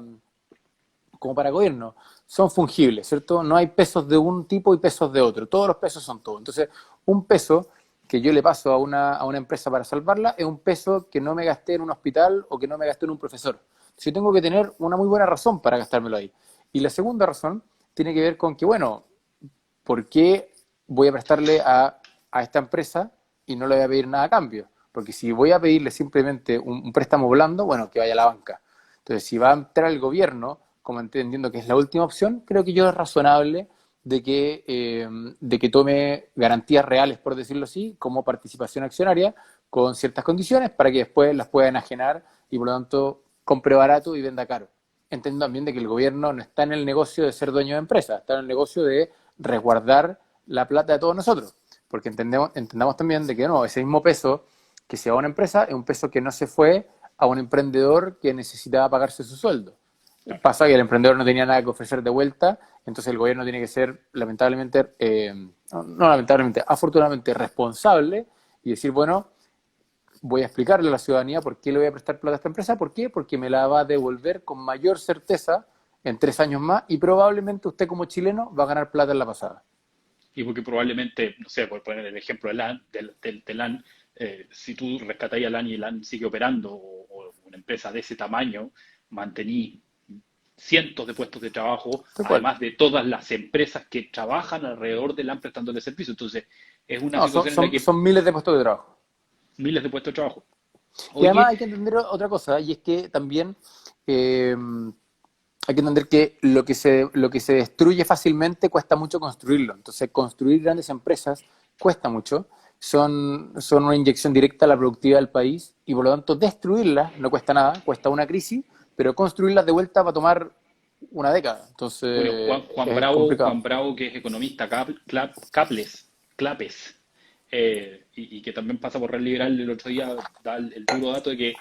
gobierno, son fungibles, ¿cierto? No hay pesos de un tipo y pesos de otro, todos los pesos son todos. Entonces, un peso que yo le paso a una empresa para salvarla es un peso que no me gasté en un hospital o que no me gasté en un profesor. Yo tengo que tener una muy buena razón para gastármelo ahí. Y la segunda razón tiene que ver con que, bueno, ¿por qué voy a prestarle a esta empresa y no le voy a pedir nada a cambio? Porque si voy a pedirle simplemente un préstamo blando, bueno, que vaya a la banca. Entonces, si va a entrar el gobierno, como entendiendo que es la última opción, creo que yo es razonable de que tome garantías reales, por decirlo así, como participación accionaria, con ciertas condiciones, para que después las pueda enajenar y por lo tanto compre barato y venda caro. Entiendo también de que el gobierno no está en el negocio de ser dueño de empresas, está en el negocio de resguardar la plata de todos nosotros, porque entendamos también de que no, ese mismo peso que se va a una empresa es un peso que no se fue a un emprendedor que necesitaba pagarse su sueldo. Claro. Pasa que el emprendedor no tenía nada que ofrecer de vuelta, entonces el gobierno tiene que ser lamentablemente, no lamentablemente, afortunadamente responsable y decir, bueno, voy a explicarle a la ciudadanía por qué le voy a prestar plata a esta empresa. ¿Por qué? Porque me la va a devolver con mayor certeza en 3 años más y probablemente usted como chileno va a ganar plata en la pasada. Y porque probablemente, no sé, por poner el ejemplo de LAN, de LAN, si tú rescatáis a LAN y LAN sigue operando, o una empresa de ese tamaño, mantení cientos de puestos de trabajo, Tal cual. además de todas las empresas que trabajan alrededor de LAN prestándole servicio. Entonces, es una No, situación en la que son miles de puestos de trabajo. miles de puestos de trabajo. Y además Oye, hay que entender otra cosa, y es que también eh, hay que entender que lo que se destruye fácilmente cuesta mucho construirlo. Entonces, construir grandes empresas cuesta mucho, son una inyección directa a la productividad del país y por lo tanto destruirlas no cuesta nada, cuesta una crisis, pero construirlas de vuelta va a tomar una década. bueno, Entonces, es complicado. Juan Bravo, que es economista, Clapes, y que también pasa por Red Liberal, el otro día da el duro dato de que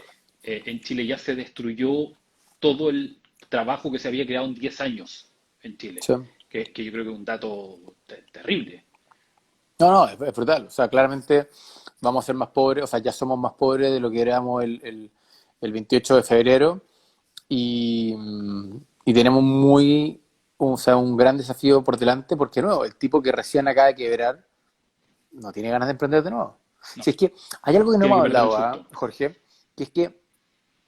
en Chile ya se destruyó todo el trabajo que se había creado en 10 años en Chile, Sí. que yo creo que es un dato terrible. No, no, es brutal. O sea, claramente vamos a ser más pobres, o sea, ya somos más pobres de lo que éramos el 28 de febrero y, y tenemos o sea, un gran desafío por delante porque, no, el tipo que recién acaba de quebrar no tiene ganas de emprender de nuevo. No, Si es que hay algo que no tiene hemos que perder el hablado, susto. Jorge, que es que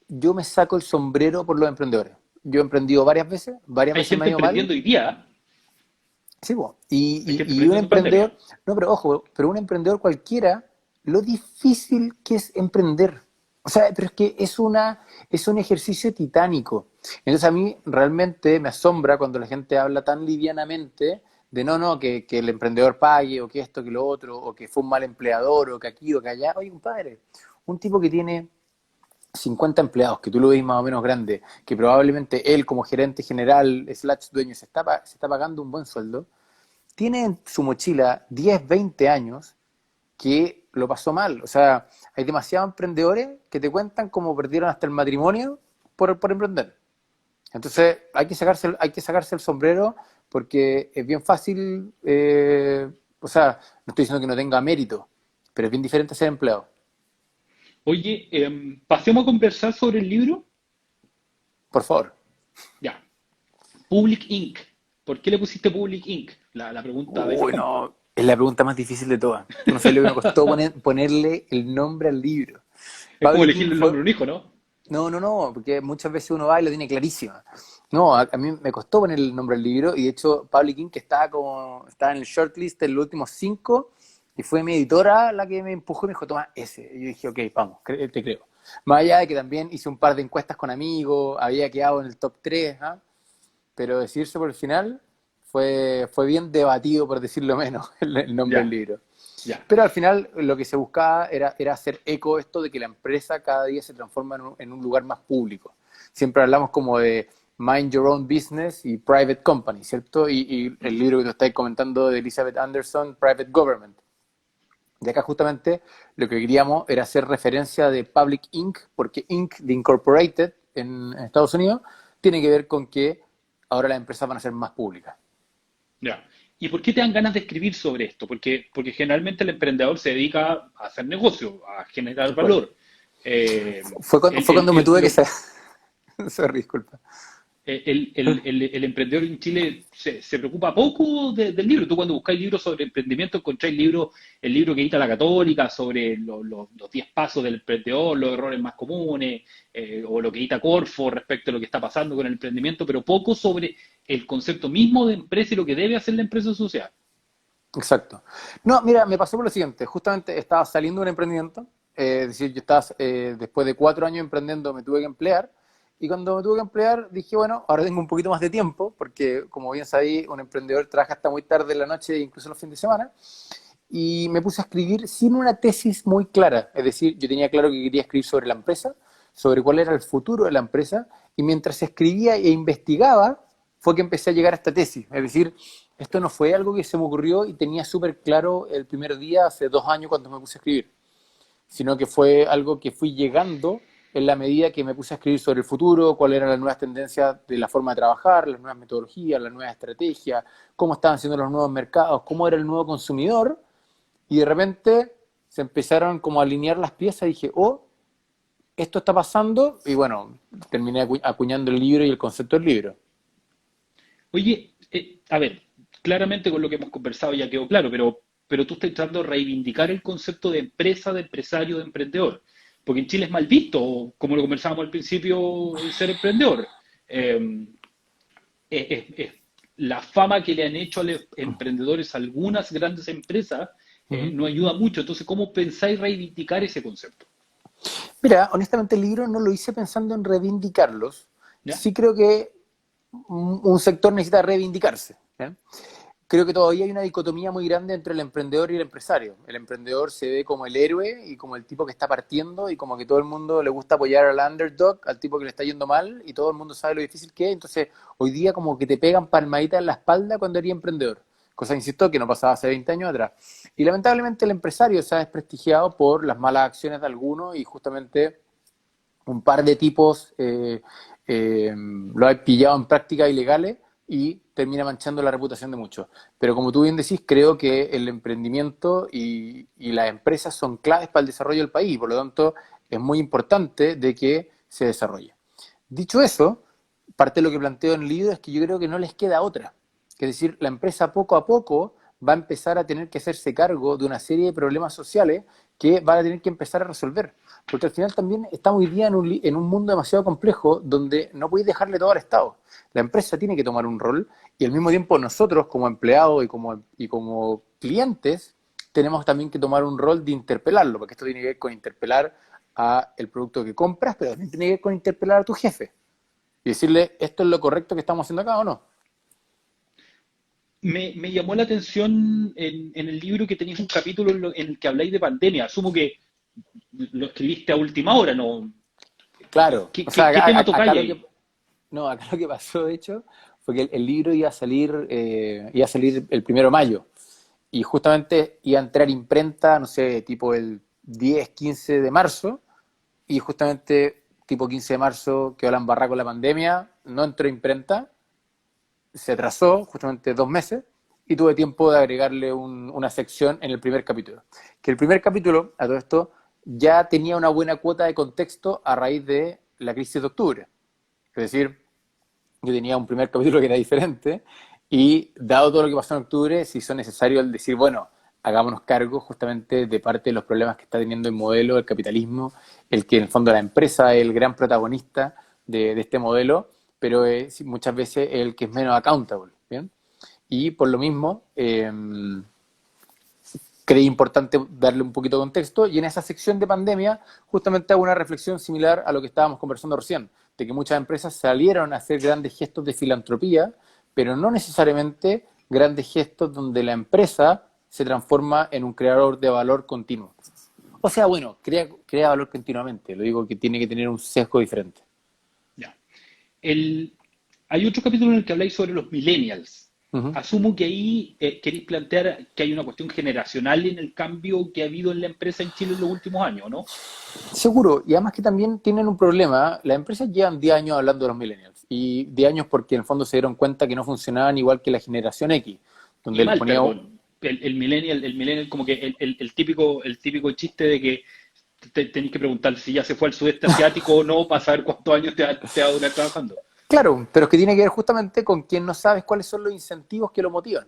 yo me saco el sombrero por los emprendedores. Yo he emprendido varias Hay veces me gente ha ido mal. emprendiendo hoy día, Sí, po. hay gente Y un emprendiendo en emprendedor, pandemia. no, pero ojo, pero un emprendedor cualquiera, lo difícil que es emprender. O sea, pero es que es un ejercicio titánico. Entonces a mí realmente me asombra cuando la gente habla tan livianamente de no, que el emprendedor pague, o que esto, que lo otro, o que fue un mal empleador, o que aquí, o que allá. Oye, compadre, un tipo que tiene 50 empleados, que tú lo ves más o menos grande, que probablemente él como gerente general, slash dueño, se está pagando un buen sueldo, tiene en su mochila 10 20 años que lo pasó mal. O sea, hay demasiados emprendedores que te cuentan cómo perdieron hasta el matrimonio por emprender. Entonces hay que sacarse el sombrero porque es bien fácil, o sea, no estoy diciendo que no tenga mérito, pero es bien diferente ser empleado. Oye, pasemos a conversar sobre el libro. Por favor. Ya, Public Inc. ¿Por qué le pusiste Public Inc? La pregunta de Uy, cajón. no, es la pregunta más difícil de todas. Tú no sabes lo que me costó ponerle el nombre al libro. Es como Public elegirle Ink el fue, nombre a un hijo, ¿no? no, porque muchas veces uno va y lo tiene clarísima. No, a mí me costó poner el nombre al libro y de hecho Public Ink estaba en el shortlist en los últimos 5 y fue mi editora la que me empujó y me dijo, toma ese. Y yo dije, ok, vamos, te creo. Más allá de que también hice un par de encuestas con amigos, había quedado en el top 3, ¿ah? Pero decidirse por el final fue bien debatido, por decirlo menos, el nombre del Ya, libro. ya. Pero al final lo que se buscaba era hacer eco esto de que la empresa cada día se transforma en un lugar más público. Siempre hablamos como de mind your own business y private company, ¿cierto? Y el libro que tú estás comentando de Elizabeth Anderson, Private Government. Y acá justamente lo que queríamos era hacer referencia de Public Inc., porque Inc. de Incorporated en Estados Unidos tiene que ver con que ahora las empresas van a ser más públicas. Ya. ¿Y por qué te dan ganas de escribir sobre esto? Porque generalmente el emprendedor se dedica a hacer negocio, a generar Tal cual. valor. Eh, Fue cuando me tuve que lo, saber. Sorry, disculpa. el emprendedor en Chile se preocupa poco del libro. Tú cuando buscáis libros sobre emprendimiento encontráis el libro que edita la Católica sobre los 10 pasos del emprendedor, los errores más comunes, o lo que edita Corfo respecto a lo que está pasando con el emprendimiento, pero poco sobre el concepto mismo de empresa y lo que debe hacer la empresa social. Exacto. No, mira, me pasó por lo siguiente. Justamente estaba saliendo de un emprendimiento. Es decir, yo estaba, después de 4 años emprendiendo, me tuve que emplear. Y cuando me tuve que emplear, dije, bueno, ahora tengo un poquito más de tiempo, porque como bien sabéis, un emprendedor trabaja hasta muy tarde en la noche, incluso los fines de semana. Y me puse a escribir sin una tesis muy clara. Es decir, yo tenía claro que quería escribir sobre la empresa, sobre cuál era el futuro de la empresa, y mientras escribía e investigaba, fue que empecé a llegar a esta tesis. Es decir, esto no fue algo que se me ocurrió y tenía súper claro el primer día, hace 2 años, cuando me puse a escribir, sino que fue algo que fui llegando en la medida que me puse a escribir sobre el futuro, cuáles eran las nuevas tendencias de la forma de trabajar, las nuevas metodologías, las nuevas estrategias, cómo estaban siendo los nuevos mercados, cómo era el nuevo consumidor, y de repente se empezaron como a alinear las piezas y dije, oh, esto está pasando, y bueno, terminé acuñando el libro y el concepto del libro. Oye, a ver, claramente con lo que hemos conversado ya quedó claro, pero tú estás tratando de reivindicar el concepto de empresa, de empresario, de emprendedor. Porque en Chile es mal visto, como lo conversábamos al principio, el ser emprendedor. Eh, es la fama que le han hecho a los emprendedores algunas grandes empresas Ujú. no ayuda mucho. Entonces, ¿cómo pensáis reivindicar ese concepto? Mira, honestamente el libro no lo hice pensando en reivindicarlos. ¿Ya? Sí creo que un sector necesita reivindicarse. ¿Ya? Creo que todavía hay una dicotomía muy grande entre el emprendedor y el empresario. El emprendedor se ve como el héroe y como el tipo que está partiendo y como que todo el mundo le gusta apoyar al underdog, al tipo que le está yendo mal y todo el mundo sabe lo difícil que es. Entonces, hoy día como que te pegan palmaditas en la espalda cuando eres emprendedor. Cosa, insisto, que no pasaba hace 20 años atrás. Y lamentablemente el empresario se ha desprestigiado por las malas acciones de algunos y justamente un par de tipos lo han pillado en prácticas ilegales y termina manchando la reputación de muchos. Pero como tú bien decís, creo que el emprendimiento y las empresas son claves para el desarrollo del país, por lo tanto es muy importante de que se desarrolle. Dicho eso, parte de lo que planteo en el libro es que yo creo que no les queda otra. Es decir, la empresa poco a poco va a empezar a tener que hacerse cargo de una serie de problemas sociales que van a tener que empezar a resolver. Porque al final también estamos hoy día en un mundo demasiado complejo donde no podéis dejarle todo al Estado. La empresa tiene que tomar un rol y al mismo tiempo nosotros como empleados y como clientes tenemos también que tomar un rol de interpelarlo, porque esto tiene que ver con interpelar a el producto que compras, pero también tiene que ver con interpelar a tu jefe y decirle, ¿esto es lo correcto que estamos haciendo acá o no? Me llamó la atención en el libro que tenéis un capítulo en el que habláis de pandemia. Asumo que lo escribiste a última hora, ¿no? Claro, ¿Qué, o sea, qué, qué tema tocáis ahí? acá lo que pasó, de hecho, fue que el libro iba a salir el 1 de mayo y justamente iba a entrar imprenta, no sé, tipo el 10, 15 de marzo y justamente tipo 15 de marzo, quedó la embarrada con la pandemia, no entró imprenta, se atrasó justamente 2 meses y tuve tiempo de agregarle una sección en el primer capítulo. Que el primer capítulo, a todo esto, ya tenía una buena cuota de contexto a raíz de la crisis de octubre. Es decir, yo tenía un primer capítulo que era diferente y dado todo lo que pasó en octubre, se hizo necesario el decir, bueno, hagámonos cargo justamente de parte de los problemas que está teniendo el modelo, el capitalismo, el que en el fondo la empresa es el gran protagonista de este modelo, pero es muchas veces el que es menos accountable, ¿bien? Y por lo mismo, creí importante darle un poquito de contexto y en esa sección de pandemia justamente hago una reflexión similar a lo que estábamos conversando recién, de que muchas empresas salieron a hacer grandes gestos de filantropía, pero no necesariamente grandes gestos donde la empresa se transforma en un creador de valor continuo. O sea, bueno, crea valor continuamente, lo digo que tiene que tener un sesgo diferente. Ya. El, Hay otro capítulo en el que habláis sobre los millennials. Ujú. Asumo que ahí queréis plantear que hay una cuestión generacional en el cambio que ha habido en la empresa en Chile en los últimos años, ¿no? Seguro, y además que también tienen un problema. Las empresas llevan 10 años hablando de los millennials, y 10 años porque en el fondo se dieron cuenta que no funcionaban igual que la generación X, Y donde les mal, ponía... perdón. El millennial, como que el típico chiste de que tenéis que preguntar si ya se fue al sudeste asiático o no para saber cuántos años te va a durar trabajando. Claro, pero es que tiene que ver justamente con quien no sabes cuáles son los incentivos que lo motivan.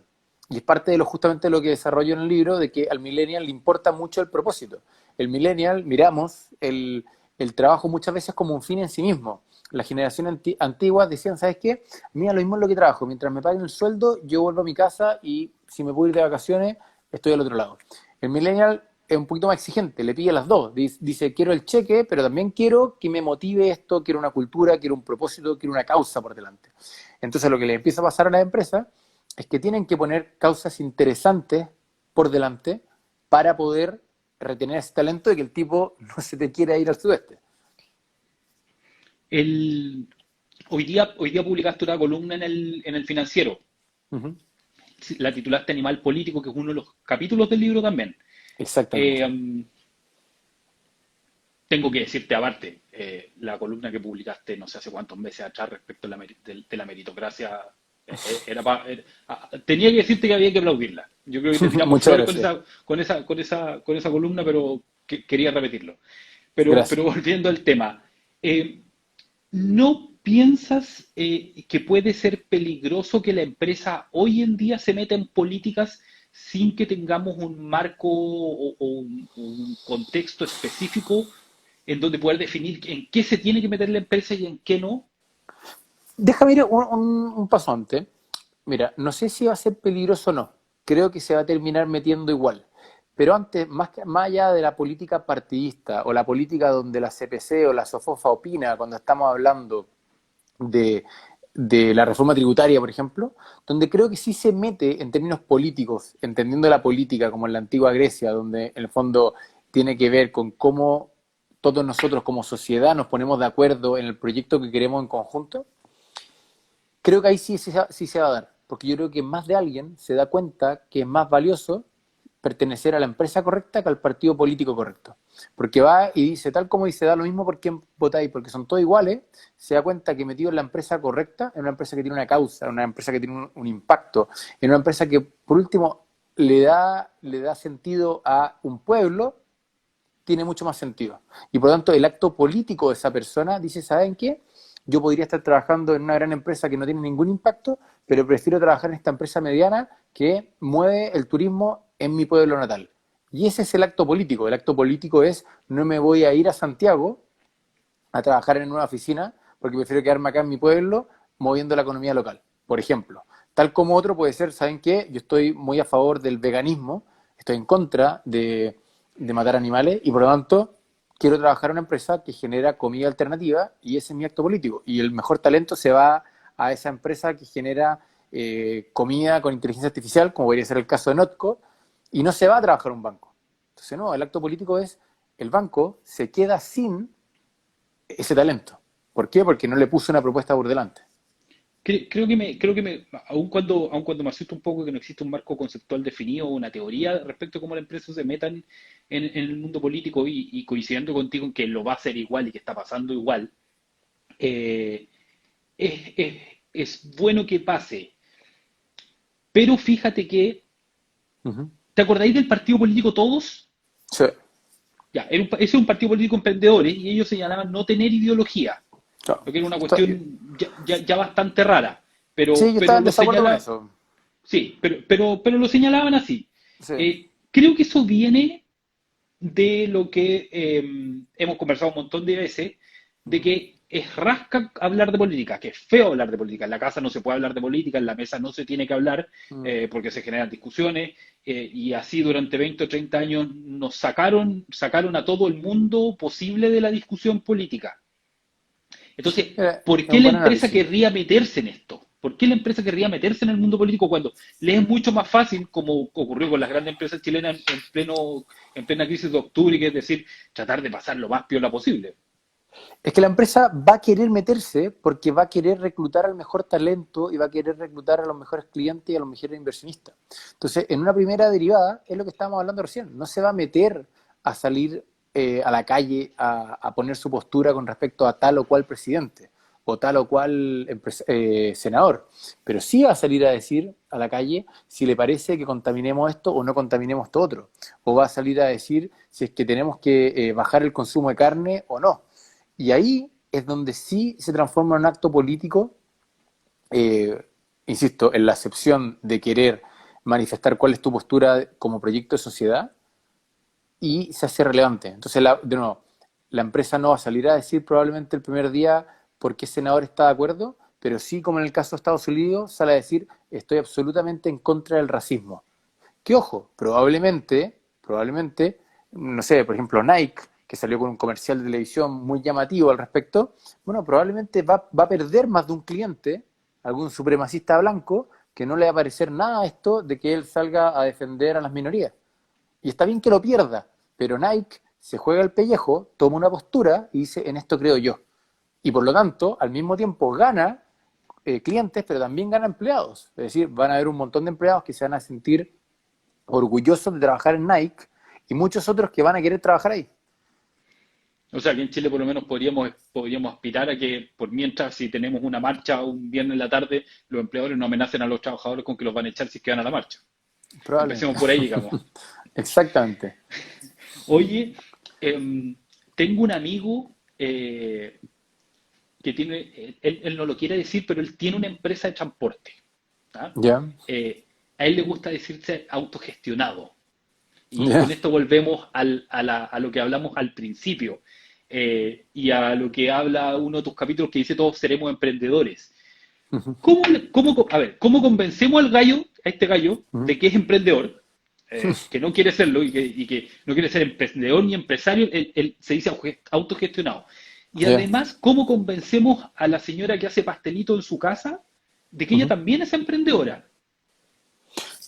Y es parte de lo justamente lo que desarrollo en el libro, de que al millennial le importa mucho el propósito. El millennial, miramos el trabajo muchas veces como un fin en sí mismo. La generación antigua decían, ¿sabes qué? Mira, lo mismo es lo que trabajo. Mientras me paguen el sueldo, yo vuelvo a mi casa y si me puedo ir de vacaciones, estoy al otro lado. El millennial es un poquito más exigente, le pide las dos. Dice, quiero el cheque, pero también quiero que me motive esto, quiero una cultura, quiero un propósito, quiero una causa por delante. Entonces lo que le empieza a pasar a las empresas es que tienen que poner causas interesantes por delante para poder retener ese talento de que el tipo no se te quiera ir al sudeste. El, hoy día publicaste una columna en el Financiero. Ujú. La titulaste Animal Político, que es uno de los capítulos del libro también. Exactamente. Eh, Tengo que decirte aparte, la columna que publicaste no sé hace cuántos meses atrás respecto de la meritocracia, tenía que decirte que había que aplaudirla. Yo creo que te tiramos Muchas flores gracias. con esa columna, pero quería repetirlo. Pero Gracias. volviendo al tema, eh, ¿no piensas que puede ser peligroso que la empresa hoy en día se meta en políticas sin que tengamos un marco o un contexto específico en donde poder definir en qué se tiene que meter la empresa y en qué no? Déjame ir un paso antes. Mira, no sé si va a ser peligroso o no. Creo que se va a terminar metiendo igual. Pero antes, más allá de la política partidista o la política donde la CPC o la SOFOFA opina cuando estamos hablando de, de la reforma tributaria, por ejemplo, donde creo que sí se mete en términos políticos, entendiendo la política como en la antigua Grecia, donde en el fondo tiene que ver con cómo todos nosotros como sociedad nos ponemos de acuerdo en el proyecto que queremos en conjunto. Creo que ahí sí se va a dar, porque yo creo que más de alguien se da cuenta que es más valioso pertenecer a la empresa correcta que al partido político correcto. Porque va y dice, tal como dice, da lo mismo por quién votáis, porque son todos iguales, se da cuenta que metido en la empresa correcta, en una empresa que tiene una causa, en una empresa que tiene un impacto, en una empresa que, por último, le da sentido a un pueblo, tiene mucho más sentido. Y por lo tanto, el acto político de esa persona dice, ¿saben qué? Yo podría estar trabajando en una gran empresa que no tiene ningún impacto, pero prefiero trabajar en esta empresa mediana que mueve el turismo en mi pueblo natal. Y ese es el acto político. El acto político es, no me voy a ir a Santiago a trabajar en una oficina porque prefiero quedarme acá en mi pueblo moviendo la economía local, por ejemplo. Tal como otro puede ser, ¿saben qué? Yo estoy muy a favor del veganismo, estoy en contra de matar animales y por lo tanto quiero trabajar en una empresa que genera comida alternativa y ese es mi acto político. Y el mejor talento se va a esa empresa que genera comida con inteligencia artificial, como podría ser el caso de Notco, y no se va a trabajar en un banco. Entonces, no, el acto político es, el banco se queda sin ese talento. ¿Por qué? Porque no le puso una propuesta por delante. aun cuando me asusta un poco que no existe un marco conceptual definido o una teoría respecto a cómo las empresas se metan en el mundo político y coincidiendo contigo en que lo va a hacer igual y que está pasando igual, eh, es bueno que pase. Pero fíjate que, Ujú. ¿te acordáis del partido político Todos? Sí, Ya, ese es un partido político de emprendedores y ellos señalaban no tener ideología, claro. lo que era una cuestión ya bastante rara, Sí, yo estaba pero en lo desacuerdo con señala, eso. sí, pero lo señalaban así. Sí. Creo que eso viene de lo que hemos conversado un montón de veces, de Ujú. que es rasca hablar de política, que es feo hablar de política. En la casa no se puede hablar de política, en la mesa no se tiene que hablar Mm. porque se generan discusiones y así durante 20 o 30 años nos sacaron a todo el mundo posible de la discusión política. Entonces, Mira, ¿por es qué un la buen empresa análisis. querría meterse en esto? ¿Por qué la empresa querría meterse en el mundo político cuando le es mucho más fácil, como ocurrió con las grandes empresas chilenas en plena crisis de octubre, que es decir, tratar de pasar lo más piola posible? Es que la empresa va a querer meterse porque va a querer reclutar al mejor talento y va a querer reclutar a los mejores clientes y a los mejores inversionistas. Entonces, en una primera derivada, es lo que estábamos hablando recién, no se va a meter a salir a la calle a poner su postura con respecto a tal o cual presidente o tal o cual senador, pero sí va a salir a decir a la calle si le parece que contaminemos esto o no contaminemos esto otro, o va a salir a decir si es que tenemos que bajar el consumo de carne o no. Y ahí es donde sí se transforma en un acto político, eh, insisto, en la acepción de querer manifestar cuál es tu postura como proyecto de sociedad y se hace relevante. Entonces, de nuevo, la empresa no va a salir a decir probablemente el primer día por qué el senador está de acuerdo, pero sí, como en el caso de Estados Unidos, sale a decir estoy absolutamente en contra del racismo. Que ojo, probablemente, no sé, por ejemplo, Nike, que salió con un comercial de televisión muy llamativo al respecto, bueno, probablemente va a perder más de un cliente, algún supremacista blanco, que no le va a parecer nada esto de que él salga a defender a las minorías. Y está bien que lo pierda, pero Nike se juega el pellejo, toma una postura y dice, en esto creo yo. Y por lo tanto, al mismo tiempo gana clientes, pero también gana empleados. Es decir, van a haber un montón de empleados que se van a sentir orgullosos de trabajar en Nike y muchos otros que van a querer trabajar ahí. O sea, que en Chile por lo menos podríamos aspirar a que, por mientras, si tenemos una marcha un viernes en la tarde, los empleadores no amenacen a los trabajadores con que los van a echar si es que van a la marcha. Probablemente. Empecemos por ahí, digamos. Exactamente. Oye, tengo un amigo que tiene, él no lo quiere decir, pero él tiene una empresa de transporte. ¿Ah? Ya. A él le gusta decirse autogestionado. Y Ya. con esto volvemos a lo que hablamos al principio y a lo que habla uno de tus capítulos que dice todos seremos emprendedores. ¿Cómo convencemos al gallo, a este gallo, de que es emprendedor, que no quiere serlo y que no quiere ser emprendedor ni empresario, él se dice autogestionado? Y Ya. además, ¿cómo convencemos a la señora que hace pastelito en su casa de que ella también es emprendedora?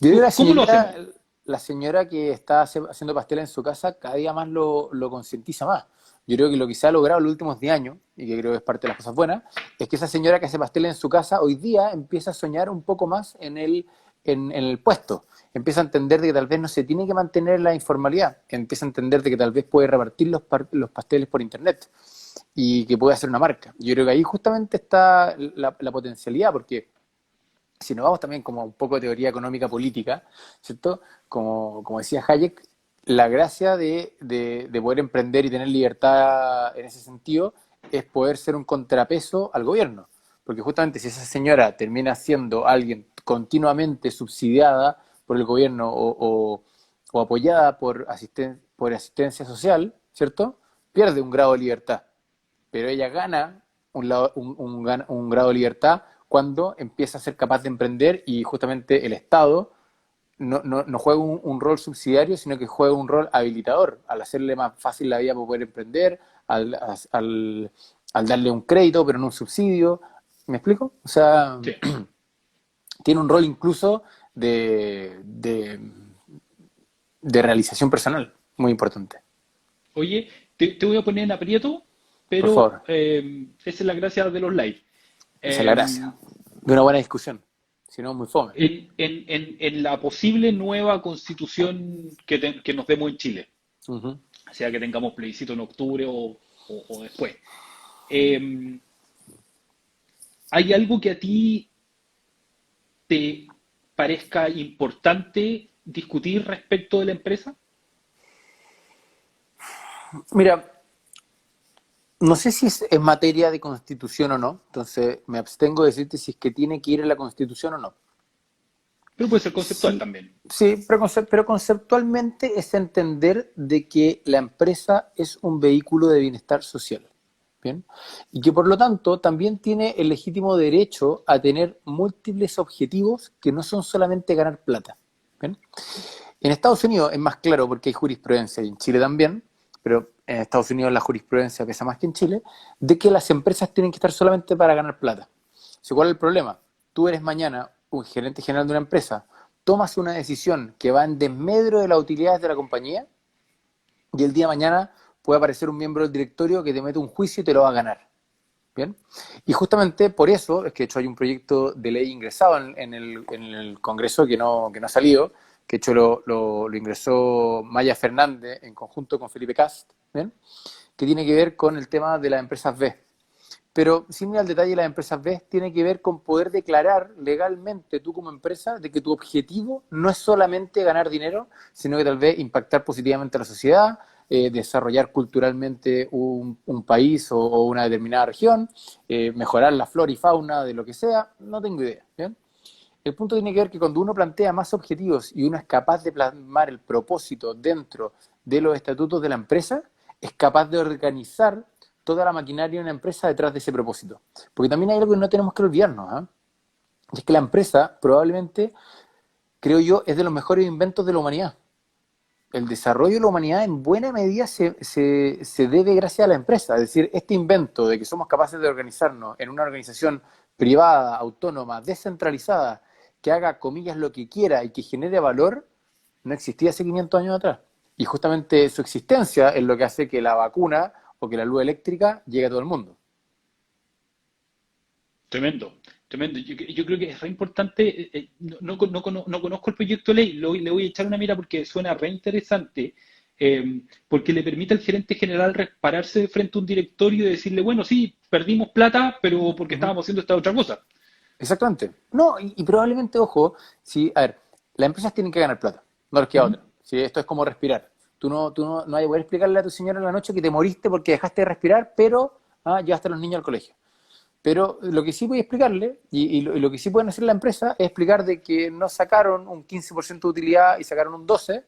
Yo creo que ¿Cómo lo hacemos? la señora que está haciendo pastel en su casa cada día más lo concientiza más. Yo creo que lo que se ha logrado en los últimos 10 años, y que creo que es parte de las cosas buenas, es que esa señora que hace pastel en su casa hoy día empieza a soñar un poco más en el puesto. Empieza a entender de que tal vez no se tiene que mantener la informalidad. Empieza a entender de que tal vez puede repartir los pasteles por internet y que puede hacer una marca. Yo creo que ahí justamente está la potencialidad, porque si nos vamos también como un poco de teoría económica política, ¿cierto? Como decía Hayek, la gracia de poder emprender y tener libertad en ese sentido es poder ser un contrapeso al gobierno. Porque justamente si esa señora termina siendo alguien continuamente subsidiada por el gobierno o apoyada por asistencia social, ¿cierto? Pierde un grado de libertad, pero ella gana un grado de libertad cuando empieza a ser capaz de emprender y justamente el Estado no juega un rol subsidiario, sino que juega un rol habilitador, al hacerle más fácil la vida para poder emprender, al darle un crédito, pero no un subsidio. ¿Me explico? O sea, Sí. tiene un rol incluso de realización personal, muy importante. Oye, te voy a poner en aprieto, Por pero favor, esa es la gracia de los live. esa es la Eh, gracia. De una buena discusión, si no, muy fome. en la posible nueva constitución que nos demos en Chile, Ujú. sea que tengamos plebiscito en octubre o después. Eh, ¿Hay algo que a ti te parezca importante discutir respecto de la empresa? Mira, no sé si es en materia de constitución o no, entonces me abstengo de decirte si es que tiene que ir en la constitución o no. Pero puede ser conceptual Sí, también. sí, pero conceptualmente es entender de que la empresa es un vehículo de bienestar social, ¿bien? Y que por lo tanto también tiene el legítimo derecho a tener múltiples objetivos que no son solamente ganar plata, ¿bien? En Estados Unidos es más claro porque hay jurisprudencia, y en Chile también, pero en Estados Unidos la jurisprudencia pesa más que en Chile, de que las empresas tienen que estar solamente para ganar plata. ¿Sí? ¿Cuál es el problema? Tú eres mañana un gerente general de una empresa, tomas una decisión que va en desmedro de las utilidades de la compañía y el día de mañana puede aparecer un miembro del directorio que te mete un juicio y te lo va a ganar. ¿Bien? Y justamente por eso es que de hecho hay un proyecto de ley ingresado en el Congreso que no ha salido, que de hecho lo ingresó Maya Fernández en conjunto con Felipe Cast, ¿bien? Que tiene que ver con el tema de las empresas B. Pero sin ir al detalle, las empresas B tiene que ver con poder declarar legalmente tú como empresa de que tu objetivo no es solamente ganar dinero, sino que tal vez impactar positivamente a la sociedad, desarrollar culturalmente un país o una determinada región, mejorar la flora y fauna de lo que sea, no tengo idea. ¿Bien? El punto tiene que ver que cuando uno plantea más objetivos y uno es capaz de plasmar el propósito dentro de los estatutos de la empresa, es capaz de organizar toda la maquinaria de una empresa detrás de ese propósito. Porque también hay algo que no tenemos que olvidarnos, ¿eh? Y es que la empresa probablemente, creo yo, es de los mejores inventos de la humanidad. El desarrollo de la humanidad en buena medida se debe gracias a la empresa. Es decir, este invento de que somos capaces de organizarnos en una organización privada, autónoma, descentralizada, que haga, comillas, lo que quiera y que genere valor, no existía hace 500 años atrás. Y justamente su existencia es lo que hace que la vacuna o que la luz eléctrica llegue a todo el mundo. Tremendo, tremendo. Yo creo que es re importante. No conozco el proyecto de ley, le voy a echar una mira porque suena re interesante, porque le permite al gerente general pararse de frente a un directorio y decirle, bueno, sí, perdimos plata, pero porque Uh -huh. estábamos haciendo esta otra cosa. Exactamente. No, y probablemente, ojo, si, a ver, las empresas tienen que ganar plata, no les queda Ujú. otra. Si esto es como respirar. Tú no vas a poder explicarle a tu señora en la noche que te moriste porque dejaste de respirar, pero llevaste a los niños al colegio. Pero lo que sí voy a explicarle, y lo que sí pueden hacer la empresa, es explicar de que no sacaron un 15% de utilidad y sacaron un 12%,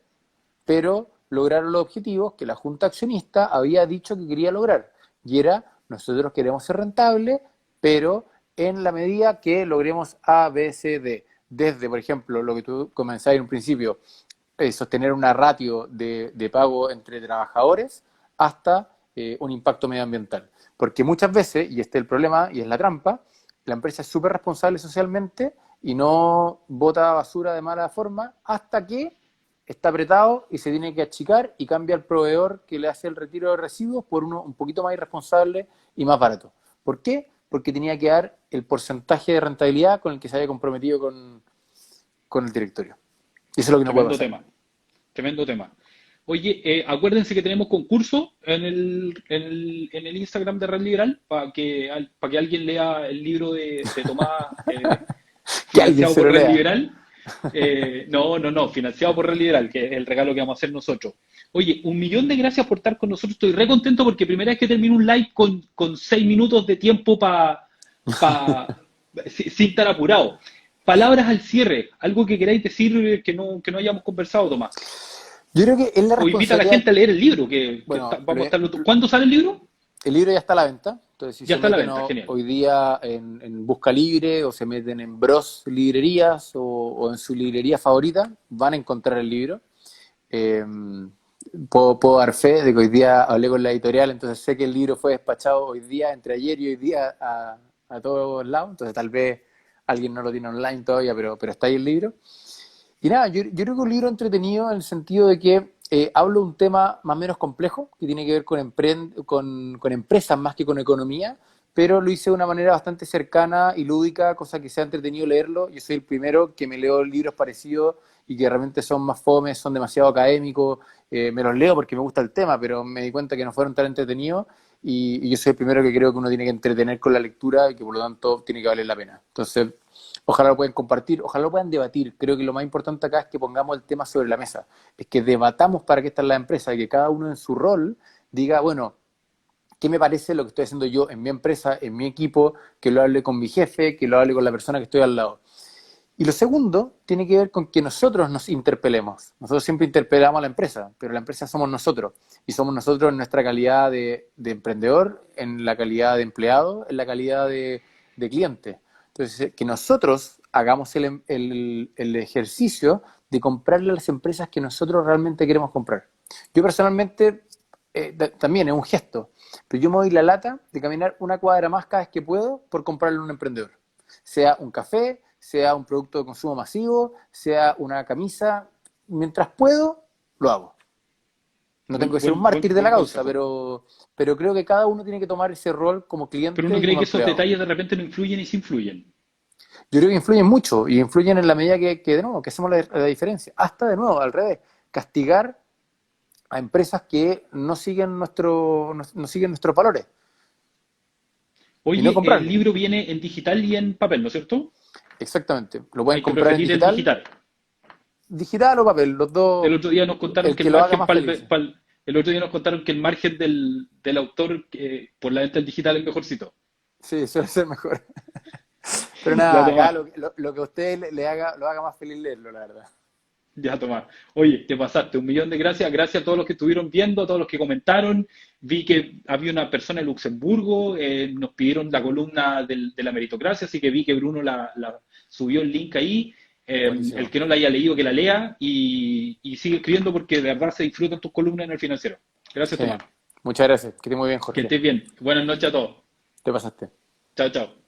pero lograron los objetivos que la junta accionista había dicho que quería lograr. Y era, nosotros queremos ser rentables, pero en la medida que logremos A, B, C, D. Desde, por ejemplo, lo que tú comenzabas en un principio, sostener una ratio de pago entre trabajadores hasta un impacto medioambiental. Porque muchas veces, y este es el problema y es la trampa, la empresa es súper responsable socialmente y no bota basura de mala forma hasta que está apretado y se tiene que achicar y cambia al proveedor que le hace el retiro de residuos por uno un poquito más irresponsable y más barato. ¿Por qué? Porque tenía que dar el porcentaje de rentabilidad con el que se había comprometido con el directorio. Y eso es lo que no puede Tremendo pasar. tema, tremendo tema. Oye, acuérdense que tenemos concurso en el Instagram de Red Liberal para que alguien lea el libro de Tomás, Que alguien financiado se por lo Red lea. Liberal. No, financiado por Red Liberal, que es el regalo que vamos a hacer nosotros. Oye, 1 millón de gracias por estar con nosotros. Estoy re contento porque primera vez que termino un live con 6 minutos de tiempo sin estar apurado. Palabras al cierre, algo que queráis decir que no hayamos conversado, Tomás. Yo creo que es la O invita a la responsabilidad. gente a leer el libro, que Bueno, vamos a estarlo. ¿Cuándo sale el libro? el libro ya está a la venta. Entonces, si Ya se está a la meten venta, genial. hoy día en Busca Libre o se meten en Bros Librerías o en su librería favorita, van a encontrar el libro. Eh, puedo dar fe de que hoy día hablé con la editorial, entonces sé que el libro fue despachado hoy día, entre ayer y hoy día, a todos lados. Entonces, tal vez alguien no lo tiene online todavía, pero está ahí el libro. Y nada, yo creo que un libro entretenido en el sentido de que hablo de un tema más o menos complejo, que tiene que ver con empresas más que con economía, pero lo hice de una manera bastante cercana y lúdica, cosa que sea entretenido leerlo. Yo soy el primero que me leo libros parecidos y que realmente son más fomes, son demasiado académicos. Me los leo porque me gusta el tema, pero me di cuenta que no fueron tan entretenidos y yo soy el primero que creo que uno tiene que entretener con la lectura y que por lo tanto tiene que valer la pena. Entonces, ojalá lo puedan compartir, ojalá lo puedan debatir. Creo que lo más importante acá es que pongamos el tema sobre la mesa, es que debatamos para qué está la empresa y que cada uno en su rol diga, bueno, ¿qué me parece lo que estoy haciendo yo en mi empresa, en mi equipo? Que lo hable con mi jefe, que lo hable con la persona que estoy al lado. Y lo segundo tiene que ver con que nosotros nos interpelemos. Nosotros siempre interpelamos a la empresa, pero la empresa somos nosotros. Y somos nosotros en nuestra calidad de emprendedor, en la calidad de empleado, en la calidad de cliente. Entonces, que nosotros hagamos el ejercicio de comprarle a las empresas que nosotros realmente queremos comprar. Yo personalmente, también es un gesto, pero yo me doy la lata de caminar una cuadra más cada vez que puedo por comprarle a un emprendedor. Sea un café, sea un producto de consumo masivo, sea una camisa, mientras puedo, lo hago. No tengo que ser un mártir de la causa, pero creo que cada uno tiene que tomar ese rol como cliente Pero uno y cree como que esos empleado. detalles de repente no influyen y sí influyen. Yo creo que influyen mucho y influyen en la medida que de nuevo, que hacemos la diferencia. Hasta de nuevo, al revés, castigar a empresas que no siguen no siguen nuestros valores y no Oye, el comprarlo. libro viene en digital y en papel, ¿no es cierto? Exactamente. Lo pueden Hay que comprar en preferir el digital, digital. digital o papel, los El dos, otro día nos contaron el que que el lo haga margen más feliz. el otro día nos contaron que el margen del autor por la venta del digital es mejorcito. Sí, suele ser mejor. Pero Ya, nada, acá Tomás. lo que a usted le haga, lo haga más feliz leerlo, la verdad. Ya, Tomás. Oye, te pasaste. 1 millón de gracias. Gracias a todos los que estuvieron viendo, a todos los que comentaron. Vi que había una persona en Luxemburgo, nos pidieron la columna de la meritocracia, así que vi que Bruno subió el link ahí. El Buenísimo. que no la haya leído, que la lea y sigue escribiendo porque de verdad se disfrutan tus columnas en el financiero. Gracias, Tomás. Genial. Muchas gracias. Que esté muy bien, Que Jorge. estés bien. Buenas noches a todos. Te pasaste. Chao, chao.